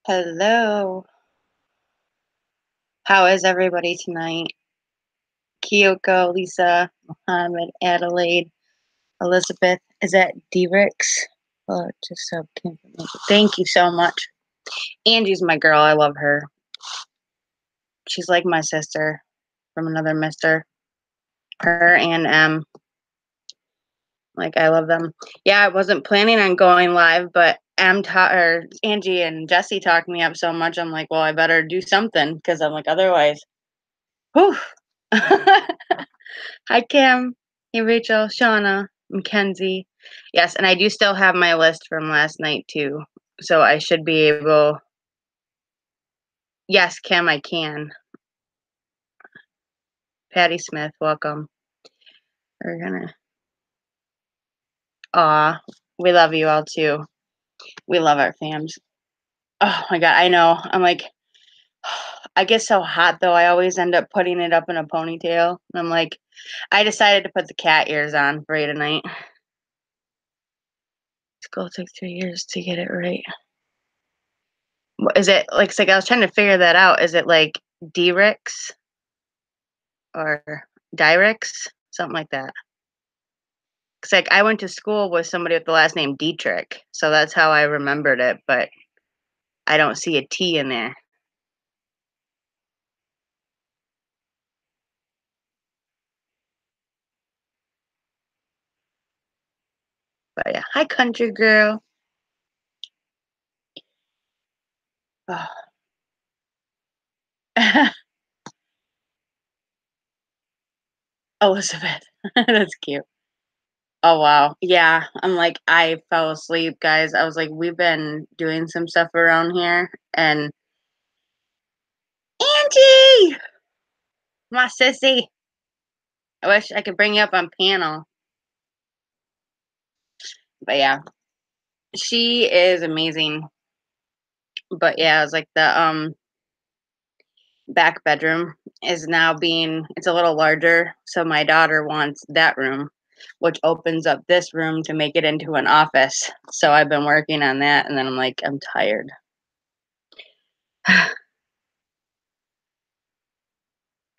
Hello. How is everybody tonight? Kyoko, Lisa, Mohammed, Adelaide, Elizabeth. Is that D-Rix? Oh, just so confirmation. Thank you so much. Angie's my girl. I love her. She's like my sister from another mister. Her and like I love them. Yeah, I wasn't planning on going live, but Angie and Jesse talked me up so much. I'm like, well, I better do something because I'm like, otherwise, whew. Hi, Kim. Hey, Rachel, Shauna, Mackenzie. Yes, and I do still have my list from last night, too. So I should be able. Yes, Kim, I can. Patty Smith, welcome. We're gonna. Aw, we love you all, too. We love our fams. Oh my God, I know. I'm like, I get so hot, though. I always end up putting it up in a ponytail. I'm like, I decided to put the cat ears on for you tonight. School took 3 years to get it right. Is it like, it's like I was trying to figure that out. Is it like D-Rix or Dyrix? Something like that. It's like I went to school with somebody with the last name Dietrich, so that's how I remembered it, but I don't see a T in there. But yeah, hi country girl. Oh. Elizabeth. That's cute. Oh wow. Yeah. I'm like I fell asleep, guys. I was like, we've been doing some stuff around here and Angie, my sissy. I wish I could bring you up on panel. But yeah, she is amazing. But yeah, it's like the back bedroom is now being it's a little larger, so my daughter wants that room, which opens up this room to make it into an office. So I've been working on that and then I'm like, I'm tired. The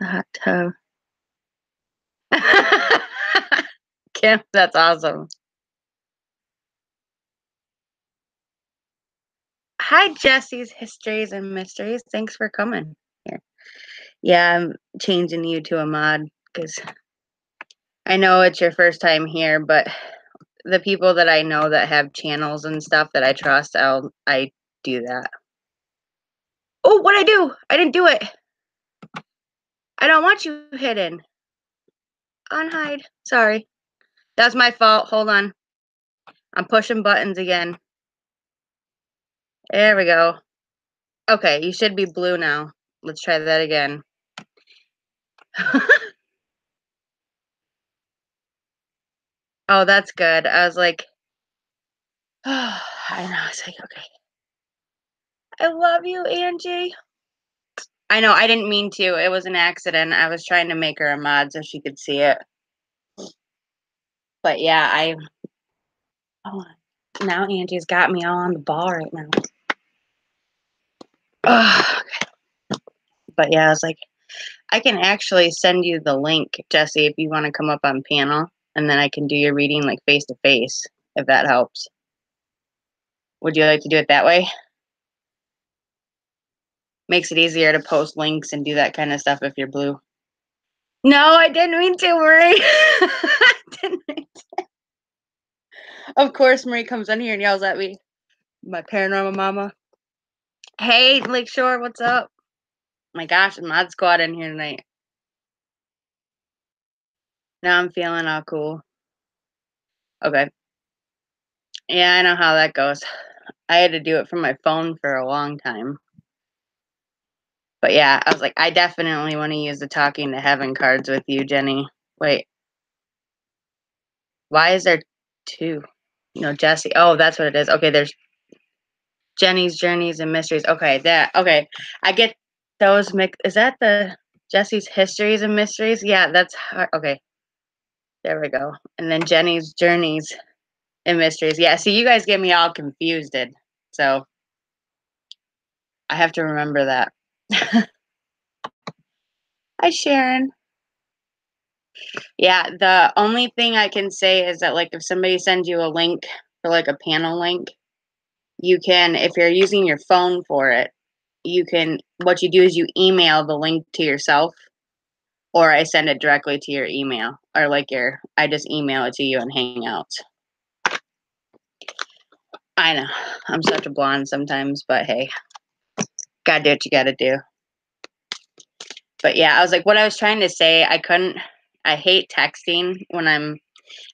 hot tub. Kim, that's awesome. Hi, Jesse's Histories and Mysteries. Thanks for coming here. Yeah, I'm changing you to a mod because I know it's your first time here, but the people that I know that have channels and stuff that I trust, I do that. Oh, what'd I do? I didn't do it. I don't want you hidden. Unhide. Sorry. That's my fault. Hold on. I'm pushing buttons again. There we go. Okay, you should be blue now. Let's try that again. Oh, that's good. I was like, oh, I know. It's like, okay. I love you, Angie. I know. I didn't mean to. It was an accident. I was trying to make her a mod so she could see it. But yeah, oh, now Angie's got me all on the ball right now. Oh, but yeah, I was like, I can actually send you the link, Jesse, if you want to come up on panel, and then I can do your reading like face to face, if that helps. Would you like to do it that way? Makes it easier to post links and do that kind of stuff if you're blue. No, I didn't mean to, Marie. I didn't mean to. Of course, Marie comes in here and yells at me. My paranormal mama. Hey, Lakeshore, what's up? My gosh, the mod squad in here tonight. Now I'm feeling all cool. Okay. Yeah, I know how that goes. I had to do it from my phone for a long time. But yeah, I was like, I definitely want to use the talking to heaven cards with you, Jenny. Wait, why is there two? No, Jesse. Oh, that's what it is. Okay, there's Jenny's Journeys and Mysteries. Okay, okay. I get those mixed. Is that the Jesse's Histories and Mysteries? Yeah, that's hard. Okay. There we go. And then Jenny's Journeys and Mysteries. Yeah, see, you guys get me all confused. So I have to remember that. Hi, Sharon. Yeah, the only thing I can say is that, like, if somebody sends you a link for, like, a panel link, you can, if you're using your phone for it, you can, what you do is you email the link to yourself, or I send it directly to your email, or like I just email it to you in Hangouts. I know, I'm such a blonde sometimes, but hey, gotta do what you gotta do. But yeah, I was like, what I was trying to say, I hate texting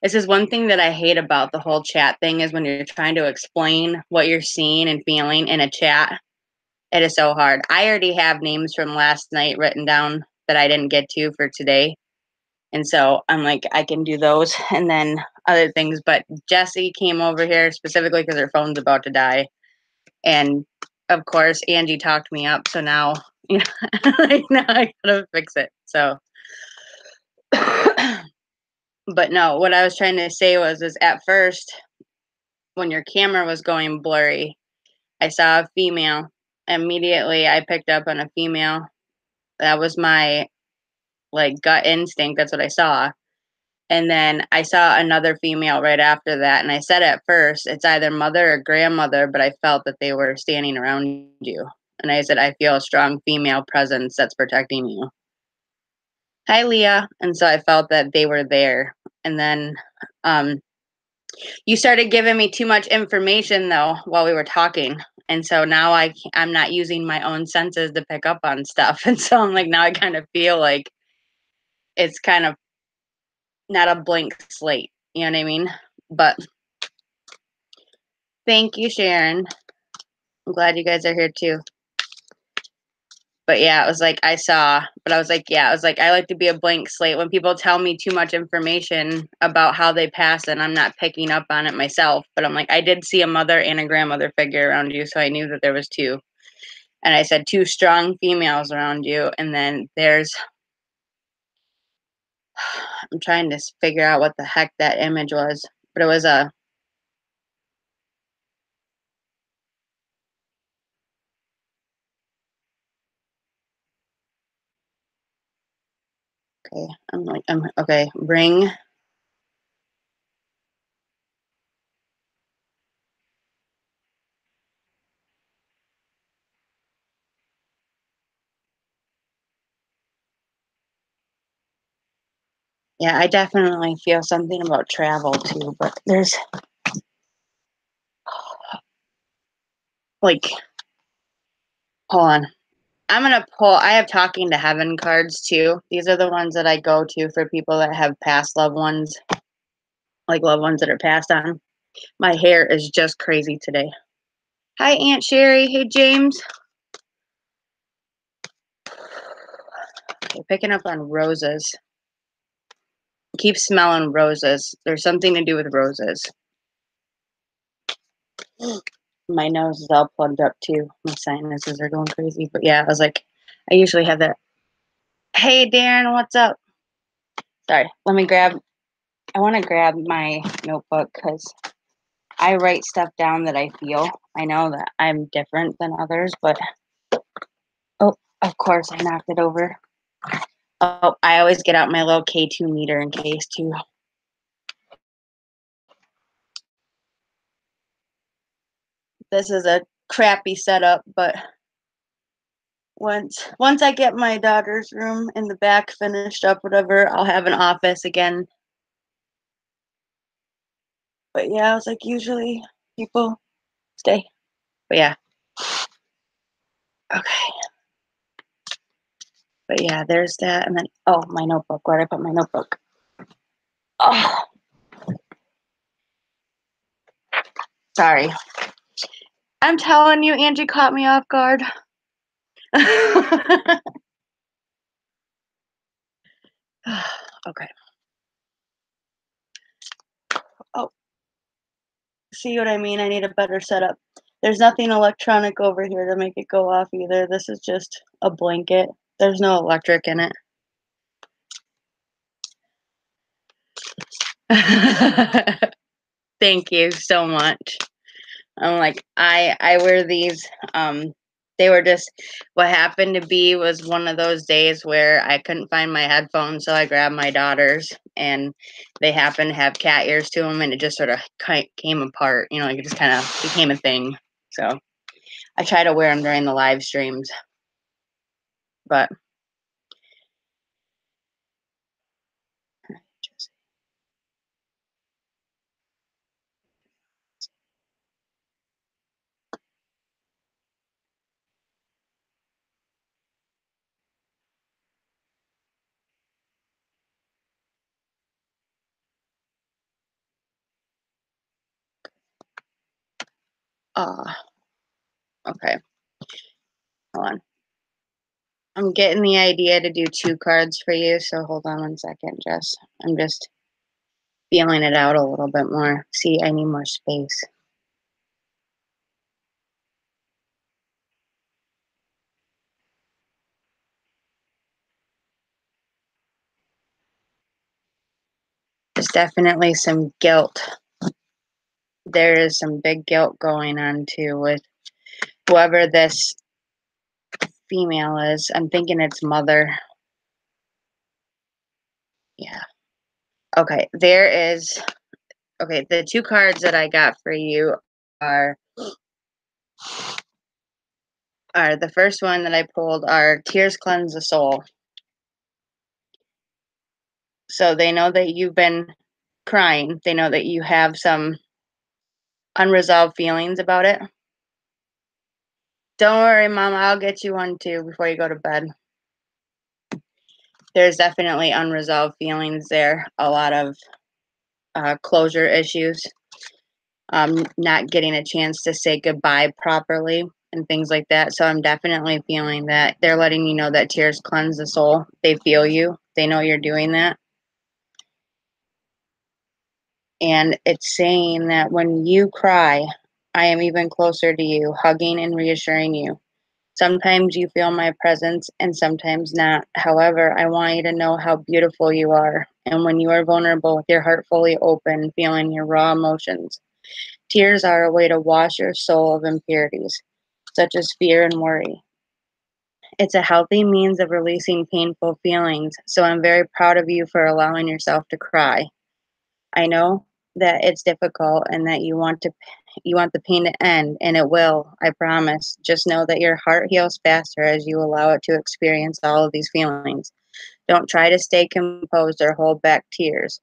this is one thing that I hate about the whole chat thing is when you're trying to explain what you're seeing and feeling in a chat. It is so hard. I already have names from last night written down that I didn't get to for today. And so I'm like, I can do those and then other things. But Jessie came over here specifically because her phone's about to die. And of course, Angie talked me up. So now, you know, like now I gotta fix it. So, but no, what I was trying to say is at first, when your camera was going blurry, I saw a female. Immediately, I picked up on a female. That was my like gut instinct. That's what I saw. And then I saw another female right after that. And I said at first, it's either mother or grandmother, but I felt that they were standing around you. And I said, I feel a strong female presence that's protecting you. Hi, Leah. And so I felt that they were there. And then you started giving me too much information, though, while we were talking. And so now I'm not using my own senses to pick up on stuff. And so I'm like, now I kind of feel like it's kind of not a blank slate. You know what I mean? But thank you, Sharon. I'm glad you guys are here too. But yeah, it was like I like to be a blank slate. When people tell me too much information about how they pass and I'm not picking up on it myself, but I'm like, I did see a mother and a grandmother figure around you, so I knew that there was two. And I said two strong females around you, and then I'm trying to figure out what the heck that image was, but it was okay. I'm okay. Bring. Yeah, I definitely feel something about travel too, but there's like, hold on. I have talking to heaven cards too. These are the ones that I go to for people that have past loved ones, like loved ones that are passed on. My hair is just crazy today. Hi, Aunt Sherry. Hey, James. Okay, picking up on roses. Keep smelling roses. There's something to do with roses. My nose is all plugged up too. My sinuses are going crazy. But yeah, I was like, I usually have that. Hey, Darren, what's up? Sorry, I want to grab my notebook because I write stuff down that I feel. I know that I'm different than others, but oh, of course I knocked it over. Oh, I always get out my little K2 meter in case too. This is a crappy setup, but once I get my daughter's room in the back finished up, whatever, I'll have an office again. But yeah, I was like, usually people stay. But yeah. Okay. But yeah, there's that. And then, oh, my notebook. Where'd I put my notebook? Oh, sorry. I'm telling you, Angie caught me off guard. Okay. Oh, see what I mean? I need a better setup. There's nothing electronic over here to make it go off either. This is just a blanket. There's no electric in it. Thank you so much. I'm like, I wear these They were just what happened to be was one of those days where I couldn't find my headphones, so I grabbed my daughter's, and they happened to have cat ears to them, and it just sort of came apart, like it just kind of became a thing. So I try to wear them during the live streams, but uh, okay, hold on. I'm getting the idea to do two cards for you, so hold on one second, Jess. I'm just feeling it out a little bit more. See, I need more space. There's definitely some guilt. There is some big guilt going on too with whoever this female is. I'm thinking it's mother. Yeah. Okay, the two cards that I got for you are the first one that I pulled are tears cleanse the soul. So they know that you've been crying. They know that you have some unresolved feelings about it. Don't worry, Mama, I'll get you one too before you go to bed. There's definitely unresolved feelings there. A lot of closure issues. Not getting a chance to say goodbye properly and things like that. So I'm definitely feeling that they're letting you know that tears cleanse the soul. They feel you. They know you're doing that. And it's saying that when you cry, I am even closer to you, hugging and reassuring you. Sometimes you feel my presence and sometimes not. However, I want you to know how beautiful you are. And when you are vulnerable with your heart fully open, feeling your raw emotions, tears are a way to wash your soul of impurities, such as fear and worry. It's a healthy means of releasing painful feelings, so I'm very proud of you for allowing yourself to cry. I know that it's difficult and that you want the pain to end, and it will, I promise. Just know that your heart heals faster as you allow it to experience all of these feelings. Don't try to stay composed or hold back tears.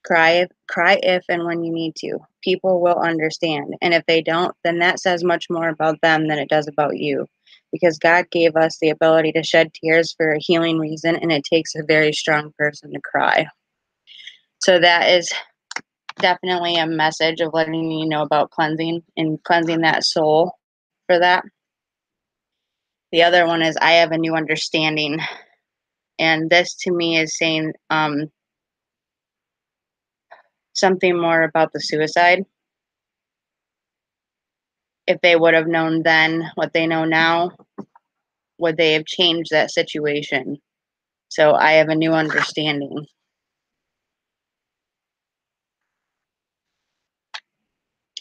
Cry if and when you need to. People will understand. And if they don't, then that says much more about them than it does about you. Because God gave us the ability to shed tears for a healing reason, and it takes a very strong person to cry. So that is definitely a message of letting you know about cleansing and cleansing that soul for that. The other one is I have a new understanding. And this to me is saying something more about the suicide. If they would have known then what they know now, would they have changed that situation? So I have a new understanding.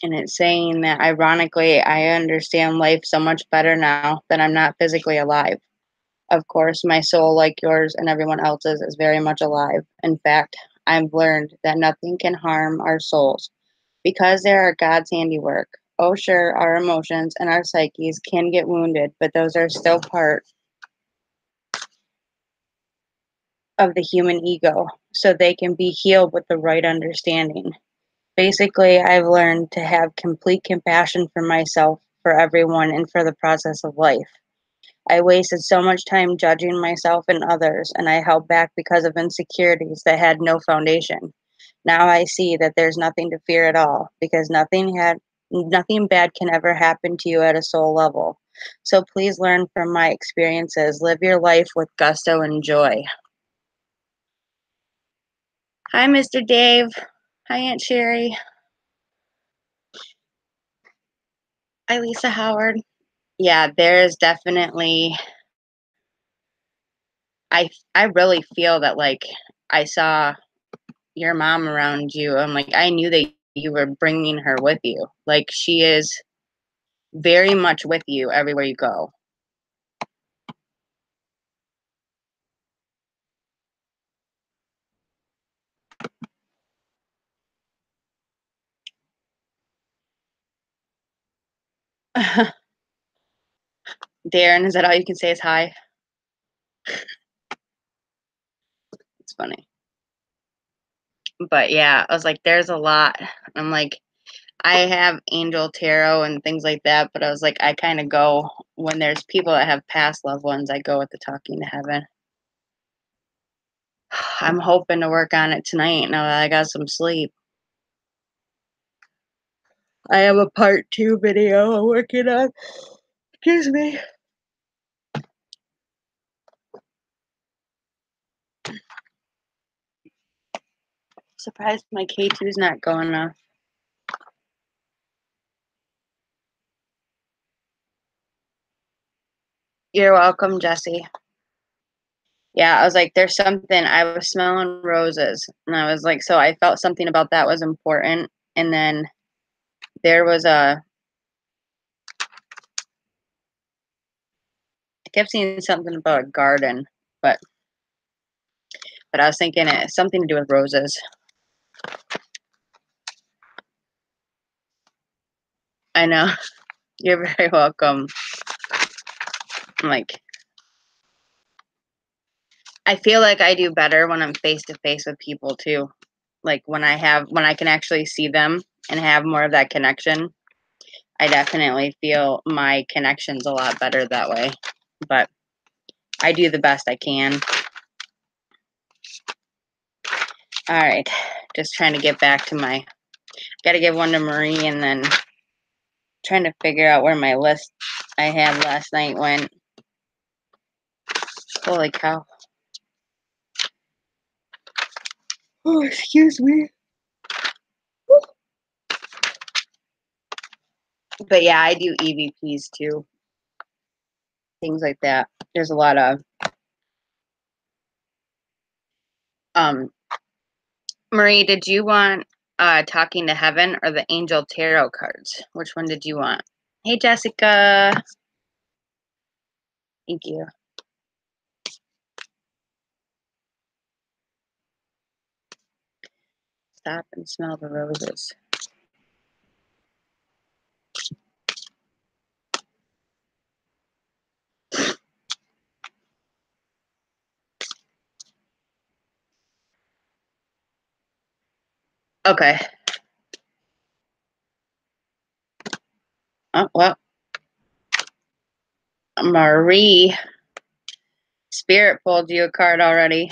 And it's saying that ironically, I understand life so much better now that I'm not physically alive. Of course, my soul, like yours and everyone else's, is very much alive. In fact, I've learned that nothing can harm our souls because they are God's handiwork. Oh, sure, our emotions and our psyches can get wounded, but those are still part of the human ego, so they can be healed with the right understanding. Basically, I've learned to have complete compassion for myself, for everyone, and for the process of life. I wasted so much time judging myself and others, and I held back because of insecurities that had no foundation. Now I see that there's nothing to fear at all, because nothing bad can ever happen to you at a soul level. So please learn from my experiences. Live your life with gusto and joy. Hi, Mr. Dave. Hi, Aunt Sherry. Hi, Lisa Howard. Yeah, there is definitely. I really feel that like I saw your mom around you. I'm like I knew that you were bringing her with you. Like she is very much with you everywhere you go. Darren, is that all you can say is hi? It's funny. But yeah, I was like, there's a lot. I'm like, I have angel tarot and things like that, but I was like, I kind of go when there's people that have past loved ones, I go with the talking to heaven. I'm hoping to work on it tonight now that I got some sleep. I have a part 2 video I'm working on. Excuse me. Surprised my K2's not going off. You're welcome, Jesse. Yeah, I was like, there's something. I was smelling roses, and I was like, so I felt something about that was important. And then there was I kept seeing something about a garden, but I was thinking it's something to do with roses. I know. You're very welcome. I'm like, I feel like I do better when I'm face to face with people too. Like when I can actually see them and have more of that connection. I definitely feel my connection's a lot better that way. But I do the best I can. All right. Just trying to get back to my gotta give one to Marie and then trying to figure out where my list I had last night went. Holy cow. Oh, excuse me. But yeah, I do EVPs too. Things like that. There's a lot of um Marie, did you want Talking to Heaven or the Angel Tarot cards? Which one did you want? Hey Jessica. Thank you. Stop and smell the roses. Okay. Oh, well, Marie, Spirit pulled you a card already.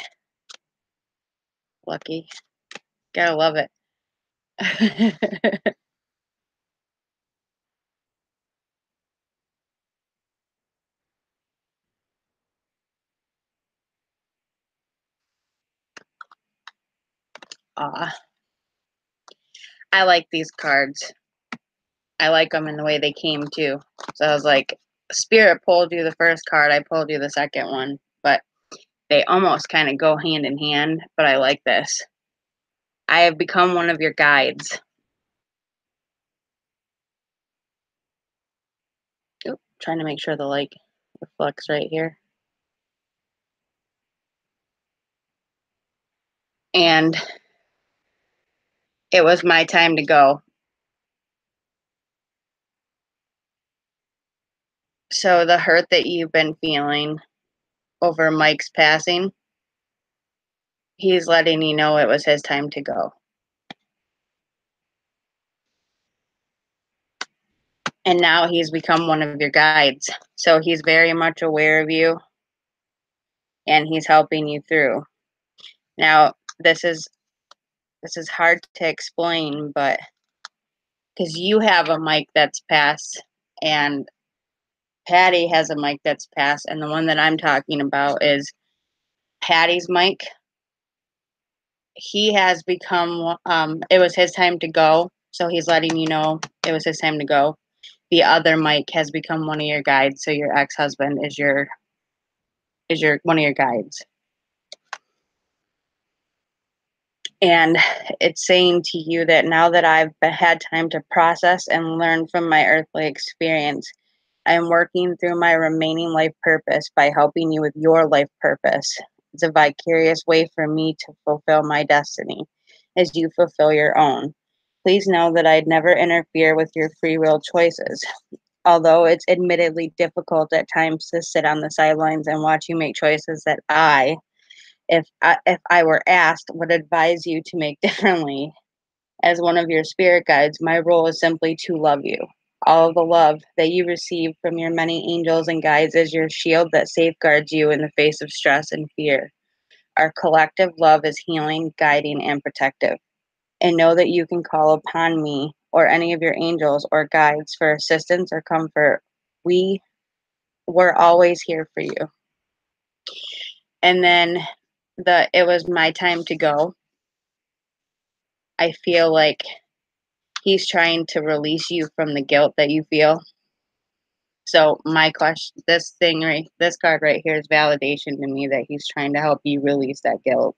Lucky. Gotta love it. Aw. I like these cards. I like them in the way they came too. So I was like, Spirit pulled you the first card, I pulled you the second one. But they almost kind of go hand in hand, but I like this. I have become one of your guides. Oop, trying to make sure the light reflects right here. And it was my time to go. So the hurt that you've been feeling over Mike's passing, he's letting you know it was his time to go. And now he's become one of your guides. So he's very much aware of you and he's helping you through. Now, this is hard to explain, but because you have a mic that's passed and Patty has a mic that's passed, and the one that I'm talking about is Patty's mic. He has become it was his time to go, so he's letting you know it was his time to go. The other mic has become one of your guides, so your ex-husband is your one of your guides. And it's saying to you that now that I've had time to process and learn from my earthly experience, I am working through my remaining life purpose by helping you with your life purpose. It's a vicarious way for me to fulfill my destiny as you fulfill your own. Please know that I'd never interfere with your free will choices. although it's admittedly difficult at times to sit on the sidelines and watch you make choices that if I were asked, would advise you to make differently. As one of your spirit guides, my role is simply to love you. All of the love that you receive from your many angels and guides is your shield that safeguards you in the face of stress and fear. Our collective love is healing, guiding, and protective. And know that you can call upon me or any of your angels or guides for assistance or comfort. We were always here for you. And then it was my time to go. I feel like he's trying to release you from the guilt that you feel. So my question, this card right here is validation to me that he's trying to help you release that guilt.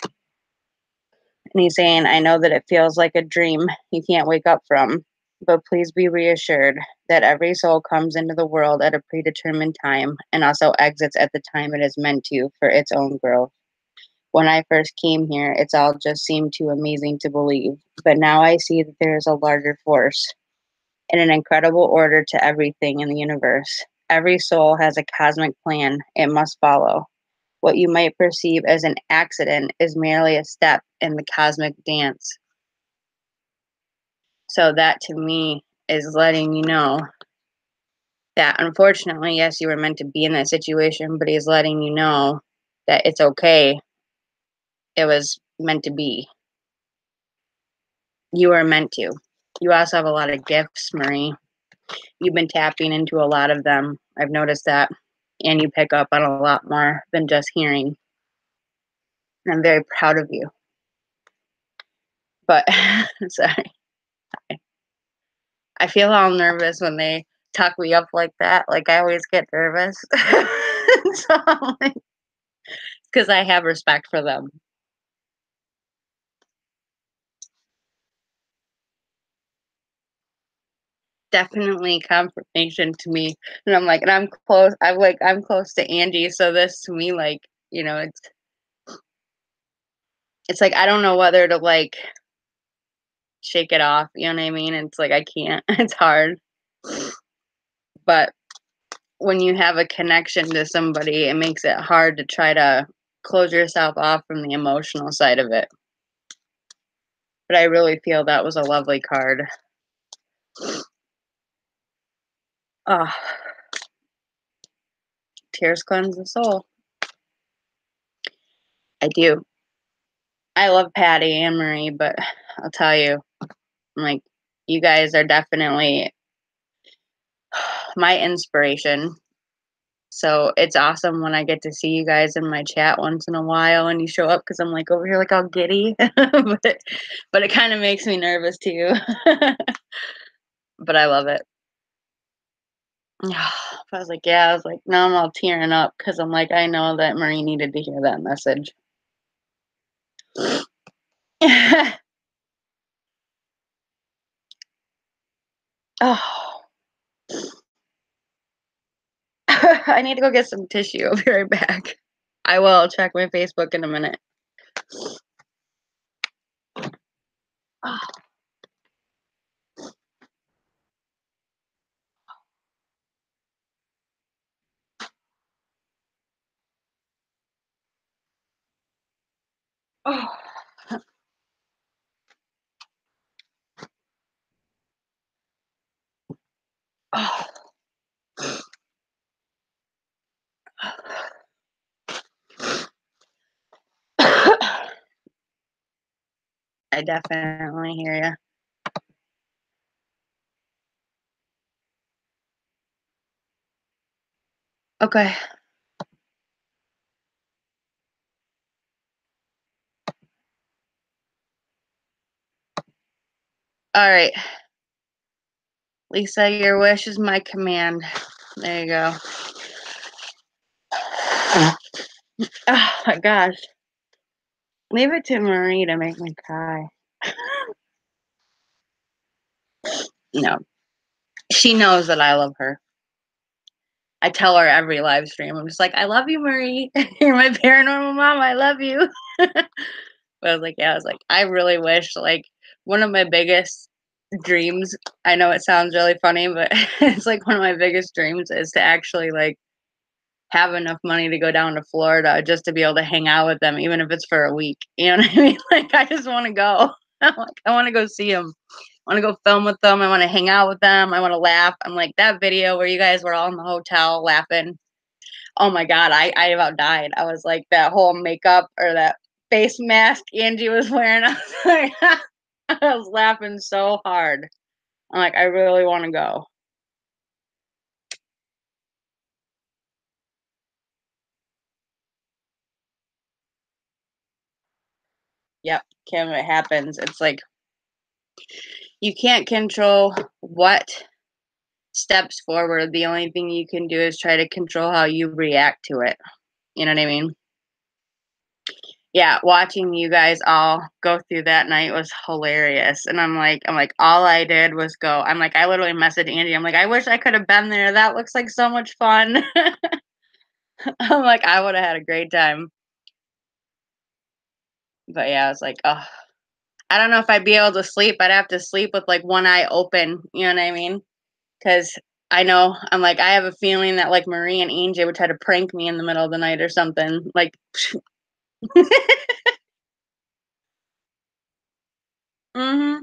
And he's saying, I know that it feels like a dream you can't wake up from, but please be reassured that every soul comes into the world at a predetermined time and also exits at the time it is meant to for its own growth. When I first came here, it's all just seemed too amazing to believe, but now I see that there is a larger force and an incredible order to everything in the universe. Every soul has a cosmic plan it must follow. What you might perceive as an accident is merely a step in the cosmic dance. So that to me is letting you know that unfortunately, yes, you were meant to be in that situation, but he's letting you know that it's okay. It was meant to be. You were meant to. You also have a lot of gifts, Marie. You've been tapping into a lot of them. I've noticed that. And you pick up on a lot more than just hearing. And I'm very proud of you. But, sorry. I feel all nervous when they talk me up like that. Like, I always get nervous. So, like, because I have respect for them. Definitely confirmation to me. And I'm like, and I'm close. I'm close to Angie. So this to me, like, it's like, I don't know whether to like shake it off. You know what I mean? It's like, I can't. It's hard. But when you have a connection to somebody, it makes it hard to try to close yourself off from the emotional side of it. But I really feel that was a lovely card. Oh, tears cleanse the soul. I do. I love Patty and Marie, but I'll tell you, like, you guys are definitely my inspiration. So it's awesome when I get to see you guys in my chat once in a while and you show up because I'm like over here like all giddy. but it kind of makes me nervous too. But I love it. I was like, yeah, I was like, now I'm all tearing up because I'm like, I know that Marie needed to hear that message. Oh, I need to go get some tissue. I'll be right back. I will check my Facebook in a minute. Oh, oh, oh. I definitely hear you. Okay. All right. Lisa, your wish is my command. There you go. Oh my gosh. Leave it to Marie to make me cry. No. She knows that I love her. I tell her every live stream. I'm just like, I love you, Marie. You're my paranormal mom. I love you. But I was like, yeah, I was like, I really wish, like, one of my biggest dreams. I know it sounds really funny, but it's like one of my biggest dreams is to actually like have enough money to go down to Florida just to be able to hang out with them, even if it's for a week. You know what I mean? Like I just want to go. I'm like, I want to go see them. I want to go film with them. I want to hang out with them. I want to laugh. I'm like that video where you guys were all in the hotel laughing. Oh my god, I about died. I was like that whole makeup or that face mask Angie was wearing. I was like, I was laughing so hard. I'm like, I really want to go. Yep, Kim, it happens. It's like you can't control what steps forward. The only thing you can do is try to control how you react to it. You know what I mean? Yeah, watching you guys all go through that night was hilarious. And I'm like, all I did was go. I'm like, I literally messaged Angie. I'm like, I wish I could have been there. That looks like so much fun. I'm like, I would have had a great time. But yeah, I was like, oh, I don't know if I'd be able to sleep. I'd have to sleep with like one eye open. You know what I mean? Because I know I'm like, I have a feeling that like Marie and Angie would try to prank me in the middle of the night or something. Like, hmm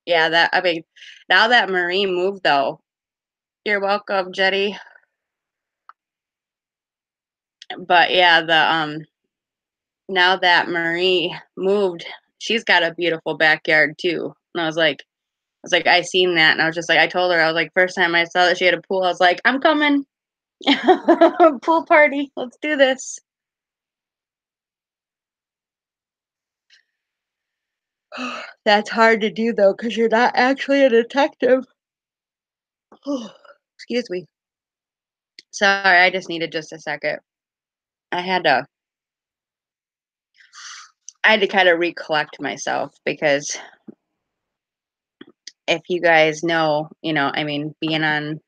yeah, that I mean, now that Marie moved though, you're welcome, Jetty. But yeah, the now that Marie moved, she's got a beautiful backyard too. And I was like, I seen that, and I was just like, I told her, I was like, first time I saw that she had a pool, I was like, I'm coming, pool party, let's do this. That's hard to do though, because you're not actually a detective. Excuse me. Sorry, I just needed just a second. I had to I had to kind of recollect myself because if you guys know, I mean, being on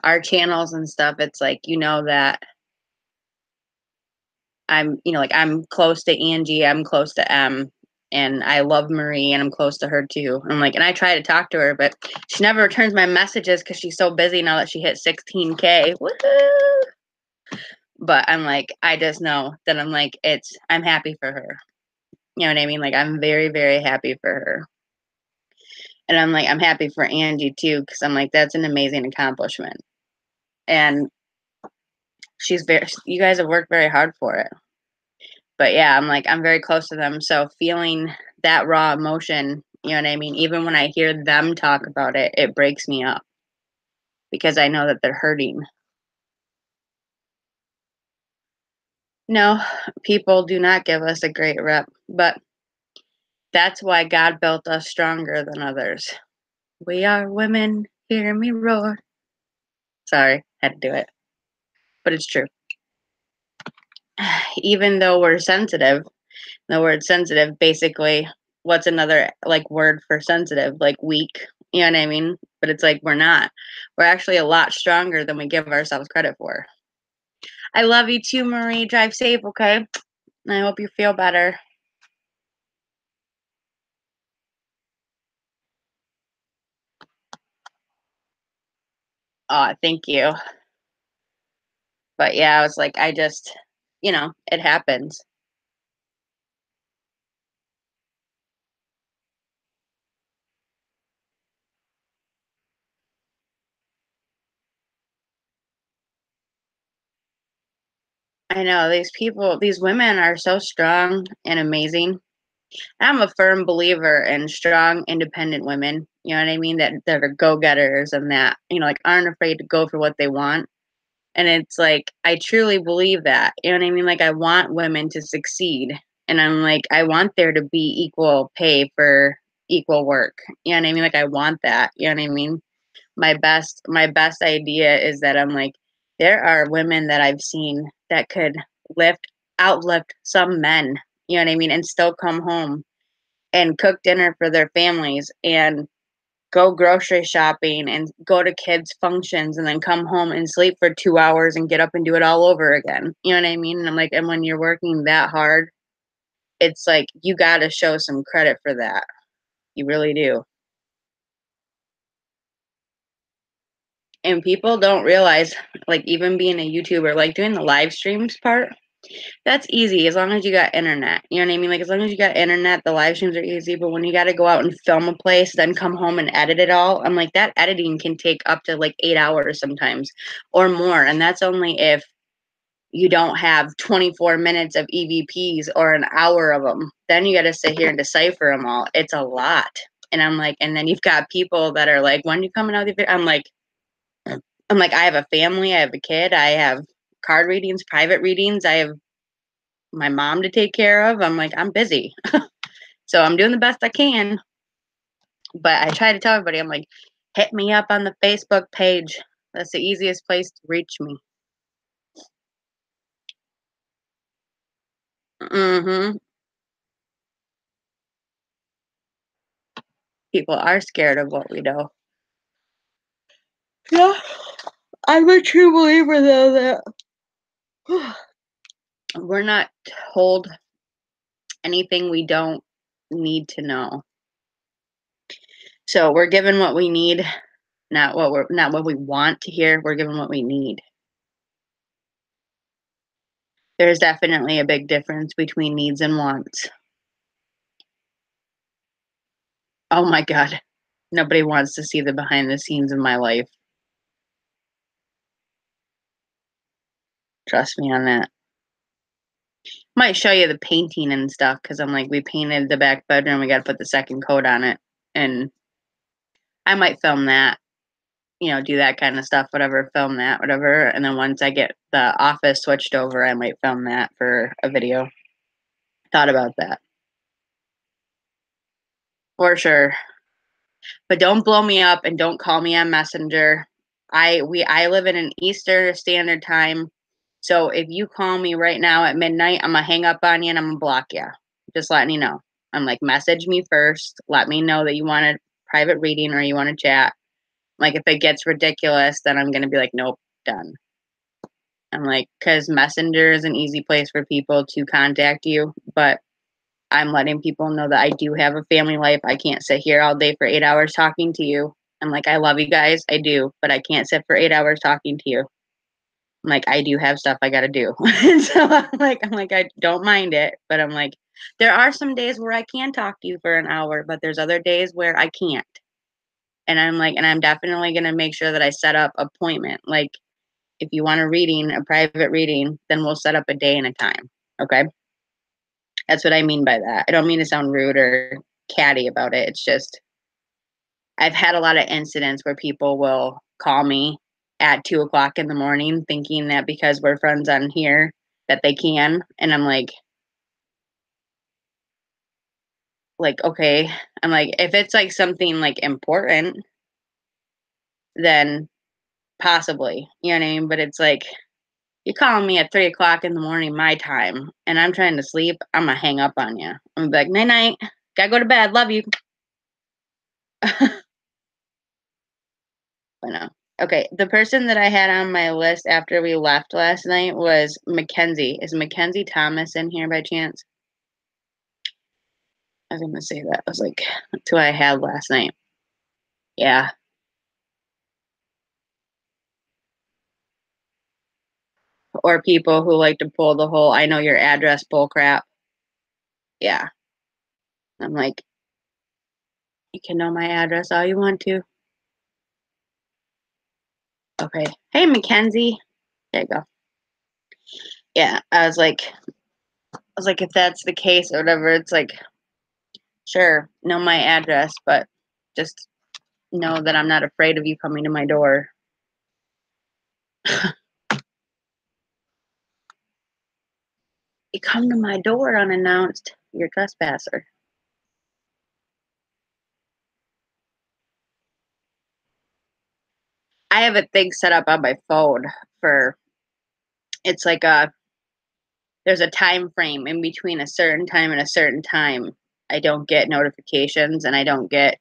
our channels and stuff, it's like that like I'm close to Angie, I'm close to and I love Marie and I'm close to her too. I'm like, and I try to talk to her, but she never returns my messages because she's so busy now that she hit 16K. Woohoo! But I'm like, I just know that I'm happy for her. You know what I mean? Like I'm very, very happy for her. And I'm like, I'm happy for Angie too, because I'm like, that's an amazing accomplishment. And you guys have worked very hard for it. But yeah, I'm like, I'm very close to them. So feeling that raw emotion, you know what I mean? Even when I hear them talk about it, it breaks me up because I know that they're hurting. No, people do not give us a great rep, but that's why God built us stronger than others. We are women, hear me roar. Sorry, had to do it, but it's true. Even though we're sensitive, the word sensitive basically, what's another like word for sensitive? Like weak. You know what I mean? But it's like we're not. We're actually a lot stronger than we give ourselves credit for. I love you too, Marie. Drive safe, okay? I hope you feel better. Thank you. But yeah, I was like, it happens. I know these women are so strong and amazing. I'm a firm believer in strong, independent women. You know what I mean? That are go getters and that like aren't afraid to go for what they want. And it's like I truly believe that. You know what I mean? Like I want women to succeed, and I'm like I want there to be equal pay for equal work. You know what I mean? Like I want that. You know what I mean? My best idea is that I'm like there are women that I've seen that could lift outlift some men. You know what I mean? And still come home and cook dinner for their families and go grocery shopping and go to kids' functions and then come home and sleep for 2 hours and get up and do it all over again. You know what I mean? And I'm like, and when you're working that hard it's like you got to show some credit for that. You really do. And people don't realize, like, even being a YouTuber, like doing the live streams part, that's easy as long as you got internet. You know what I mean? Like, as long as you got internet, the live streams are easy. But when you got to go out and film a place, then come home and edit it all, I'm like, that editing can take up to like 8 hours sometimes or more. And that's only if you don't have 24 minutes of EVPs or an hour of them. Then you got to sit here and decipher them all. It's a lot. And I'm like, and then you've got people that are like, when are you coming out with your I'm like, I have a family, I have a kid, I have card readings, private readings, I have my mom to take care of. I'm like, I'm busy. So I'm doing the best I can. But I try to tell everybody, I'm like, hit me up on the Facebook page. That's the easiest place to reach me. Mm-hmm. People are scared of what we do. Yeah. I'm a true believer though that we're not told anything we don't need to know. So we're given what we need, not what we want to hear. We're given what we need. There's definitely a big difference between needs and wants. Oh my God. Nobody wants to see the behind the scenes of my life. Trust me on that. Might show you the painting and stuff because I'm like, we painted the back bedroom. We got to put the second coat on it. And I might film that, do that kind of stuff, whatever, film that, whatever. And then once I get the office switched over, I might film that for a video. Thought about that for sure. But don't blow me up and don't call me on Messenger. I live in an Eastern Standard Time. So if you call me right now at midnight, I'm gonna hang up on you and I'm gonna block you. Just letting you know. I'm like, message me first. Let me know that you want a private reading or you want to chat. Like if it gets ridiculous, then I'm gonna be like, nope, done. I'm like, because Messenger is an easy place for people to contact you, but I'm letting people know that I do have a family life. I can't sit here all day for 8 hours talking to you. I'm like, I love you guys. I do, but I can't sit for 8 hours talking to you. I'm like, I do have stuff I got to do. And so I'm like, I don't mind it, but I'm like, there are some days where I can talk to you for an hour, but there's other days where I can't. And I'm like, and I'm definitely going to make sure that I set up appointment. Like if you want a reading, a private reading, then we'll set up a day and a time. Okay. That's what I mean by that. I don't mean to sound rude or catty about it. It's just I've had a lot of incidents where people will call me at 2 o'clock in the morning thinking that because we're friends on here that they can. And I'm like, okay. I'm like, if it's like something like important, then possibly. You know what I mean? But it's like you're calling me at 3 o'clock in the morning my time and I'm trying to sleep, I'm gonna hang up on you. I'm gonna be like, night night, gotta go to bed, love you. I know. Okay, the person that I had on my list after we left last night was Mackenzie. Is Mackenzie Thomas in here by chance? I was gonna say that. I was like, that's who I had last night. Yeah. Or people who like to pull the whole I know your address bull crap. Yeah. I'm like, you can know my address all you want to. Okay. Hey Mackenzie. There you go. Yeah. I was like, if that's the case or whatever, it's like, sure, know my address, but just know that I'm not afraid of you coming to my door. You come to my door unannounced, you're a trespasser. I have a thing set up on my phone for it's like there's a time frame in between a certain time and a certain time. I don't get notifications and I don't get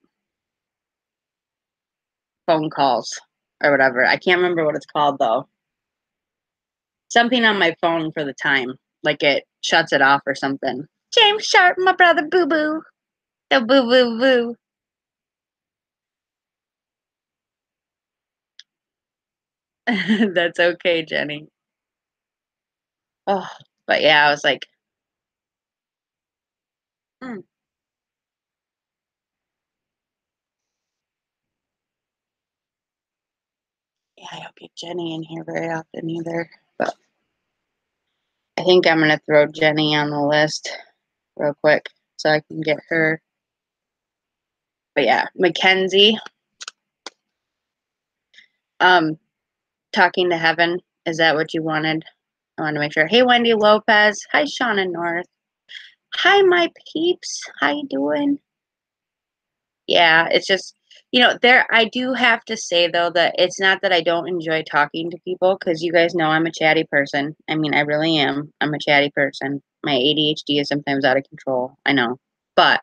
phone calls or whatever. I can't remember what it's called though. Something on my phone for the time, like it shuts it off or something. James Sharp, my brother Boo Boo. The Boo Boo Boo. That's okay, Jenny. Oh, but yeah, I was like, mm, yeah, I don't get Jenny in here very often either. But I think I'm gonna throw Jenny on the list real quick so I can get her. But yeah, Mackenzie, um, talking to heaven. Is that what you wanted? I want to make sure. Hey, Wendy Lopez. Hi, Shauna North. Hi, my peeps. How you doing? Yeah, it's just, there I do have to say though that it's not that I don't enjoy talking to people because you guys know I'm a chatty person. I mean, I really am. I'm a chatty person. My ADHD is sometimes out of control. I know. But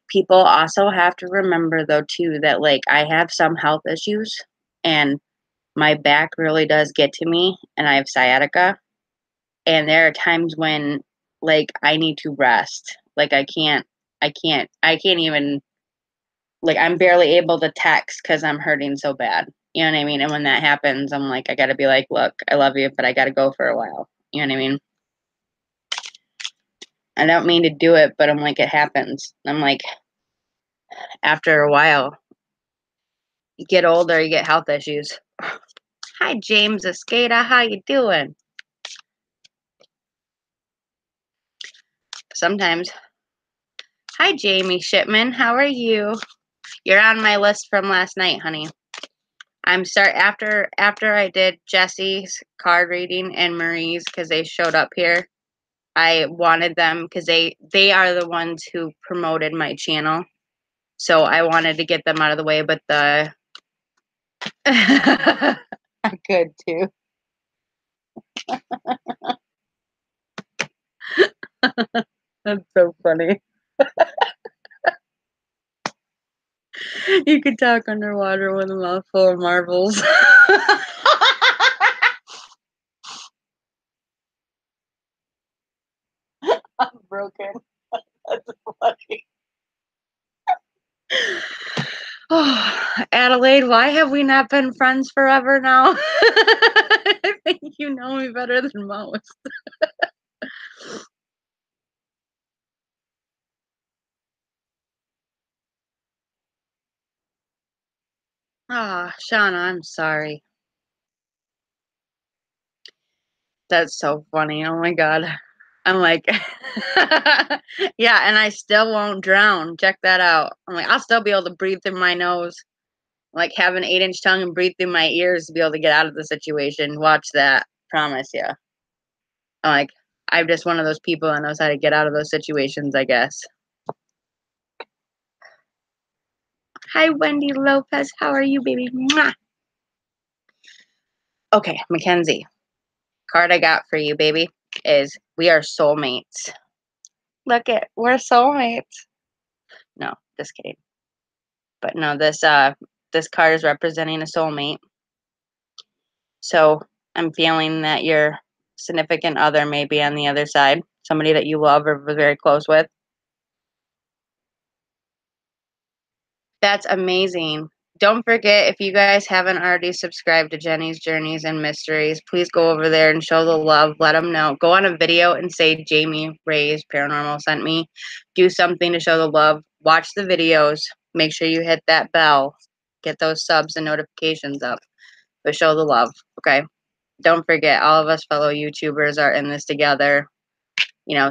people also have to remember though too that like I have some health issues and my back really does get to me and I have sciatica and there are times when like I need to rest. Like I can't even like I'm barely able to text because I'm hurting so bad. You know what I mean? And when that happens, I'm like, I gotta be like, look, I love you, but I gotta go for a while. You know what I mean? I don't mean to do it, but I'm like, it happens. I'm like, after a while, you get older, you get health issues. Hi, James Escada. How you doing? Sometimes. Hi, Jamie Shipman. How are you? You're on my list from last night, honey. I'm start after I did Jesse's card reading and Marie's because they showed up here. I wanted them because they are the ones who promoted my channel. So I wanted to get them out of the way, but the I could too. That's so funny. You could talk underwater with a mouthful of marbles. I'm broken. That's funny. Oh, Adelaide, why have we not been friends forever now? I think you know me better than most. Ah, Shauna, I'm sorry. That's so funny. Oh my God. I'm like, yeah, and I still won't drown. Check that out. I'm like, I'll still be able to breathe through my nose, like have an 8-inch tongue and breathe through my ears to be able to get out of the situation. Watch that. Promise you. I'm like, I'm just one of those people that knows how to get out of those situations, I guess. Hi, Wendy Lopez. How are you, baby? Mwah. Okay, Mackenzie. Card I got for you, baby, is we are soulmates. Look it, we're soulmates. No, just kidding. But no, this card is representing a soulmate. So I'm feeling that your significant other may be on the other side, somebody that you love or were very close with. That's amazing. Don't forget, if you guys haven't already subscribed to Jenny's Journeys and Mysteries, please go over there and show the love. Let them know. Go on a video and say Jamie Ray's Paranormal sent me. Do something to show the love. Watch the videos. Make sure you hit that bell. Get those subs and notifications up. But show the love, okay? Don't forget, all of us fellow YouTubers are in this together.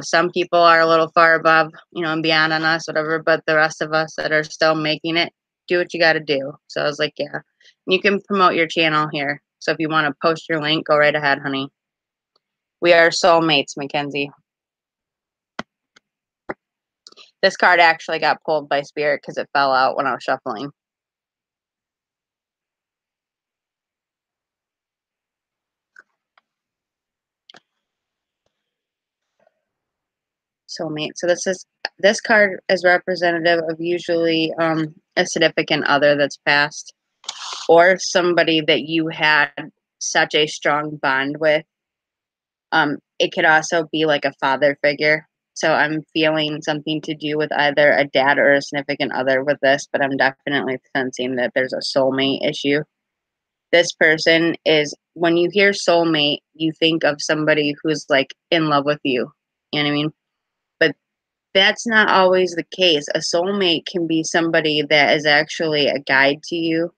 Some people are a little far above, and beyond on us, whatever, but the rest of us that are still making it, do what you got to do. So I was like, yeah, you can promote your channel here. So if you want to post your link, go right ahead, honey. We are soulmates, Mackenzie. This card actually got pulled by Spirit because it fell out when I was shuffling. Soulmate. So this card is representative of usually a significant other that's passed or somebody that you had such a strong bond with. It could also be like a father figure. So I'm feeling something to do with either a dad or a significant other with this, but I'm definitely sensing that there's a soulmate issue. This person is, when you hear soulmate, you think of somebody who's like in love with you. You know what I mean? But that's not always the case. A soulmate can be somebody that is actually a guide to you.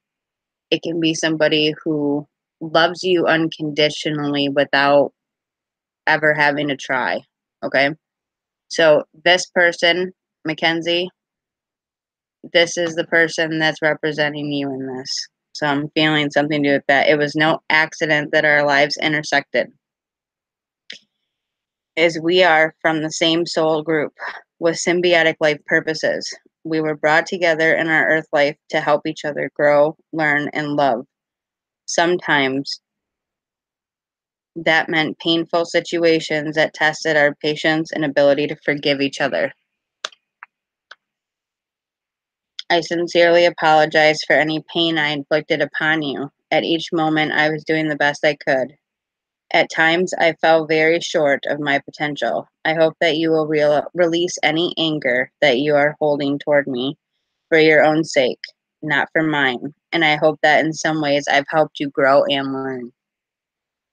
It can be somebody who loves you unconditionally without ever having to try. Okay. So this person, Mackenzie, this is the person that's representing you in this. So I'm feeling something to do with that. It was no accident that our lives intersected, as we are from the same soul group with symbiotic life purposes. We were brought together in our earth life to help each other grow, learn, and love. Sometimes that meant painful situations that tested our patience and ability to forgive each other. I sincerely apologize for any pain I inflicted upon you. At each moment, I was doing the best I could. At times, I fell very short of my potential. I hope that you will release any anger that you are holding toward me for your own sake, not for mine. And I hope that in some ways I've helped you grow and learn.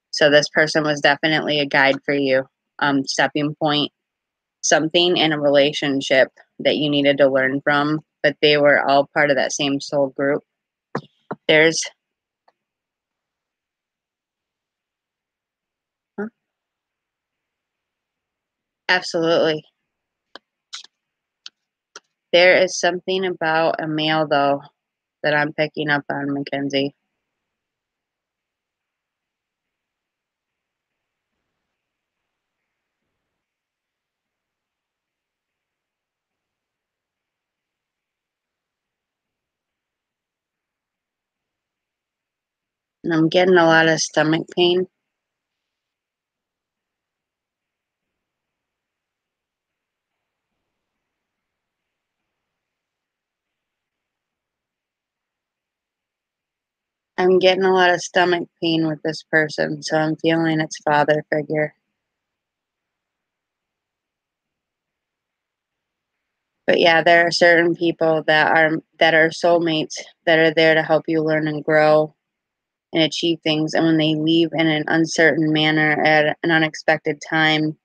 So, this person was definitely a guide for you, stepping point, something in a relationship that you needed to learn from, but they were all part of that same soul group. There's absolutely, there is something about a male though that I'm picking up on, Mackenzie. And I'm getting a lot of stomach pain. I'm getting a lot of stomach pain with this person, so I'm feeling it's father figure. But yeah, there are certain people that are soulmates that are there to help you learn and grow and achieve things. And when they leave in an uncertain manner at an unexpected time,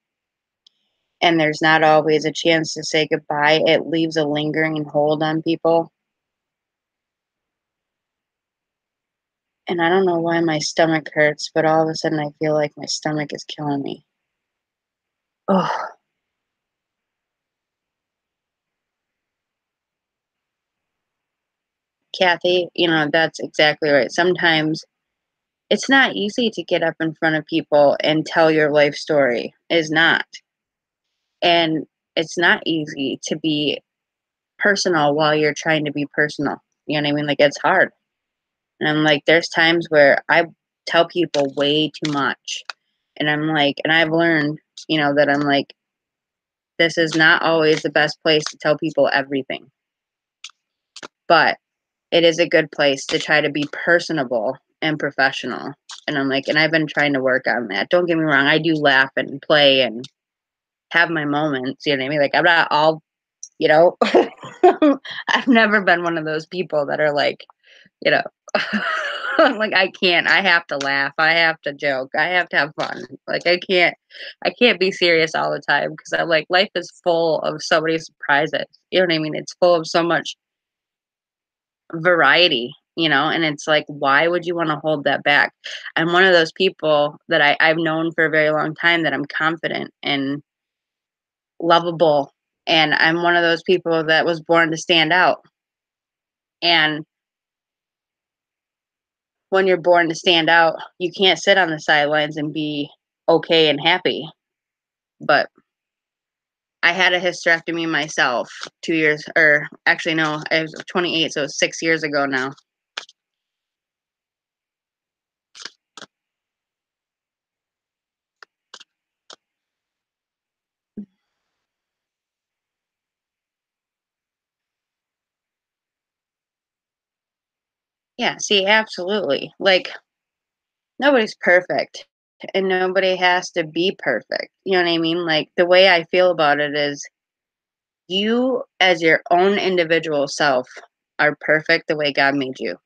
and there's not always a chance to say goodbye, it leaves a lingering hold on people. And I don't know why my stomach hurts, but all of a sudden I feel like my stomach is killing me. Oh, Kathy, that's exactly right. Sometimes it's not easy to get up in front of people and tell your life story. Is not. And it's not easy to be personal while you're trying to be personal. You know what I mean? Like it's hard. And I'm like, there's times where I tell people way too much. And I'm like, and I've learned, that I'm like, this is not always the best place to tell people everything. But it is a good place to try to be personable and professional. And I'm like, and I've been trying to work on that. Don't get me wrong, I do laugh and play and have my moments, you know what I mean? Like I'm not all, you know, I've never been one of those people that are like, you know, like I can't. I have to laugh. I have to joke. I have to have fun. Like I can't be serious all the time because I'm like life is full of so many surprises. You know what I mean? It's full of so much variety, and it's like, why would you want to hold that back? I'm one of those people that I've known for a very long time that I'm confident and lovable. And I'm one of those people that was born to stand out. And when you're born to stand out, you can't sit on the sidelines and be okay and happy. But I had a hysterectomy myself 2 years, or actually, no, I was 28, so 6 years ago now. Yeah, see, absolutely. Like, nobody's perfect. and nobody has to be perfect. You know what I mean? Like, the way I feel about it is you, as your own individual self, are perfect the way God made you.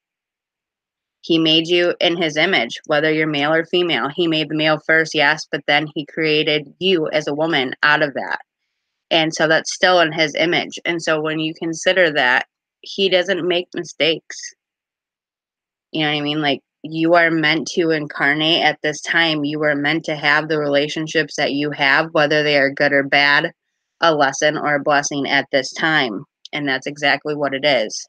He made you in his image, whether you're male or female. He made the male first, yes, but then he created you as a woman out of that. And so that's still in his image. And so when you consider that, he doesn't make mistakes. You know what I mean? Like, you are meant to incarnate at this time. You are meant to have the relationships that you have, whether they are good or bad, a lesson or a blessing at this time. And that's exactly what it is.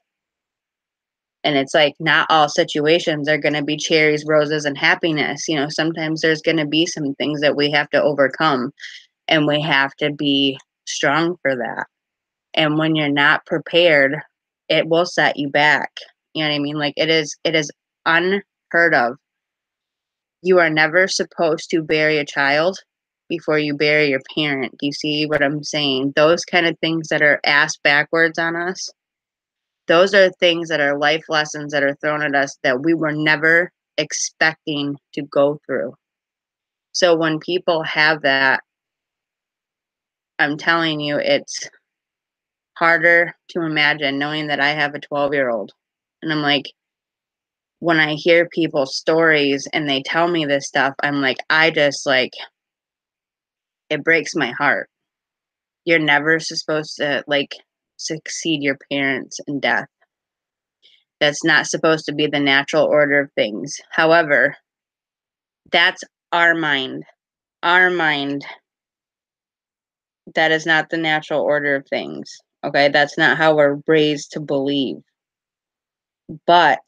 And it's like, not all situations are going to be cherries, roses, and happiness. You know, sometimes there's going to be some things that we have to overcome, and we have to be strong for that. And when you're not prepared, it will set you back. You know what I mean? Like, it is unheard of. You are never supposed to bury a child before you bury your parent. Do you see what I'm saying? Those kind of things that are asked backwards on us, those are things that are life lessons that are thrown at us that we were never expecting to go through. So when people have that, I'm telling you, it's harder to imagine, knowing that I have a 12-year-old. And I'm like, when I hear people's stories and they tell me this stuff, I'm like, I just like, it breaks my heart. You're never supposed to like succeed your parents in death. That's not supposed to be the natural order of things. However, that's our mind. Our mind, that is not the natural order of things. Okay, that's not how we're raised to believe. But